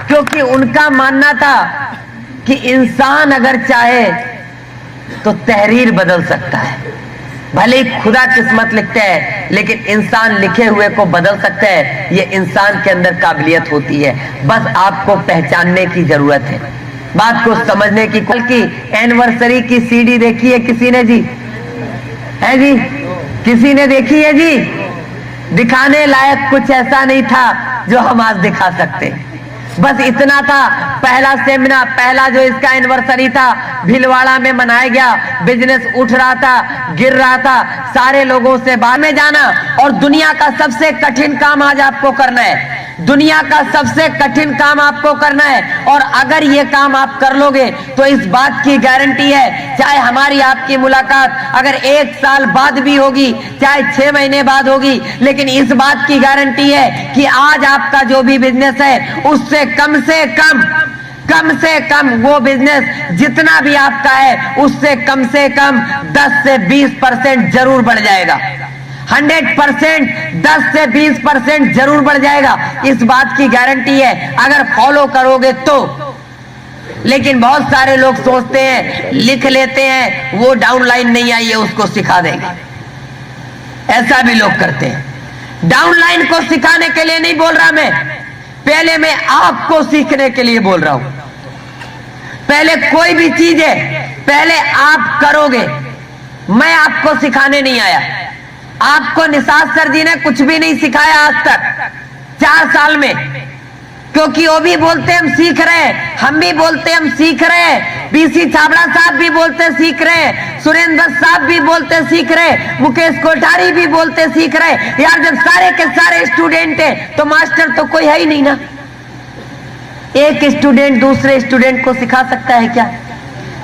क्योंकि उनका मानना था कि इंसान अगर चाहे तो तहरीर बदल सकता है। भले ही खुदा किस्मत लिखते हैं, लेकिन इंसान लिखे हुए को बदल सकते हैं। ये इंसान के अंदर काबिलियत होती है, बस आपको पहचानने की जरूरत है, बात को समझने की। कल की एनिवर्सरी की सीडी देखी है किसी ने जी? है जी? किसी ने देखी है जी? दिखाने लायक कुछ ऐसा नहीं था जो हम आज दिखा सकते। बस इतना था, पहला सेमिनार, पहला जो इसका एनिवर्सरी था भीलवाड़ा में मनाया गया। बिजनेस उठ रहा था, गिर रहा था, सारे लोगों से बाहर में जाना। और दुनिया का सबसे कठिन काम आज आपको करना है, दुनिया का सबसे कठिन काम आपको करना है। और अगर ये काम आप कर लोगे तो इस बात की गारंटी है, चाहे हमारी आपकी मुलाकात अगर 1 साल बाद भी होगी, चाहे 6 महीने बाद होगी, लेकिन इस बात की गारंटी है कि आज आपका जो भी बिजनेस है उससे कम से कम वो बिजनेस जितना भी आपका है उससे कम 10 से 20% जरूर बढ़ जाएगा। 100% 10 से 20% जरूर बढ़ जाएगा, इस बात की गारंटी है अगर फॉलो करोगे तो। लेकिन बहुत सारे लोग सोचते हैं, लिख लेते हैं, वो डाउनलाइन नहीं आई है उसको सिखा देंगे, ऐसा भी लोग करते हैं। डाउनलाइन को सिखाने के लिए नहीं बोल रहा मैं, पहले मैं आपको सीखने के लिए बोल रहा हूं। पहले कोई भी चीज है, पहले आप करोगे, मैं आपको सिखाने नहीं आया। आपको निसार सर जी ने कुछ भी नहीं सिखाया आज तक 4 साल में, क्योंकि वो भी बोलते हम सीख रहे हैं, हम भी बोलते हम सीख रहे हैं, पीसी छाबड़ा साहब भी बोलते सीख रहे हैं, सुरेंद्र साहब भी बोलते सीख रहे हैं, मुकेश कोठारी भी बोलते सीख रहे हैं। यार जब सारे के सारे स्टूडेंट हैं तो मास्टर तो कोई है ही नहीं ना। एक स्टूडेंट दूसरे स्टूडेंट को सिखा सकता है क्या?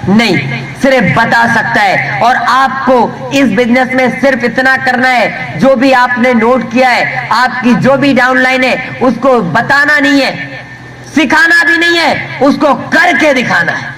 नहीं, सिर्फ बता सकता है। और आपको इस बिजनेस में सिर्फ इतना करना है, जो भी आपने नोट किया है, आपकी जो भी डाउनलाइन है, उसको बताना नहीं है, सिखाना भी नहीं है, उसको करके दिखाना है।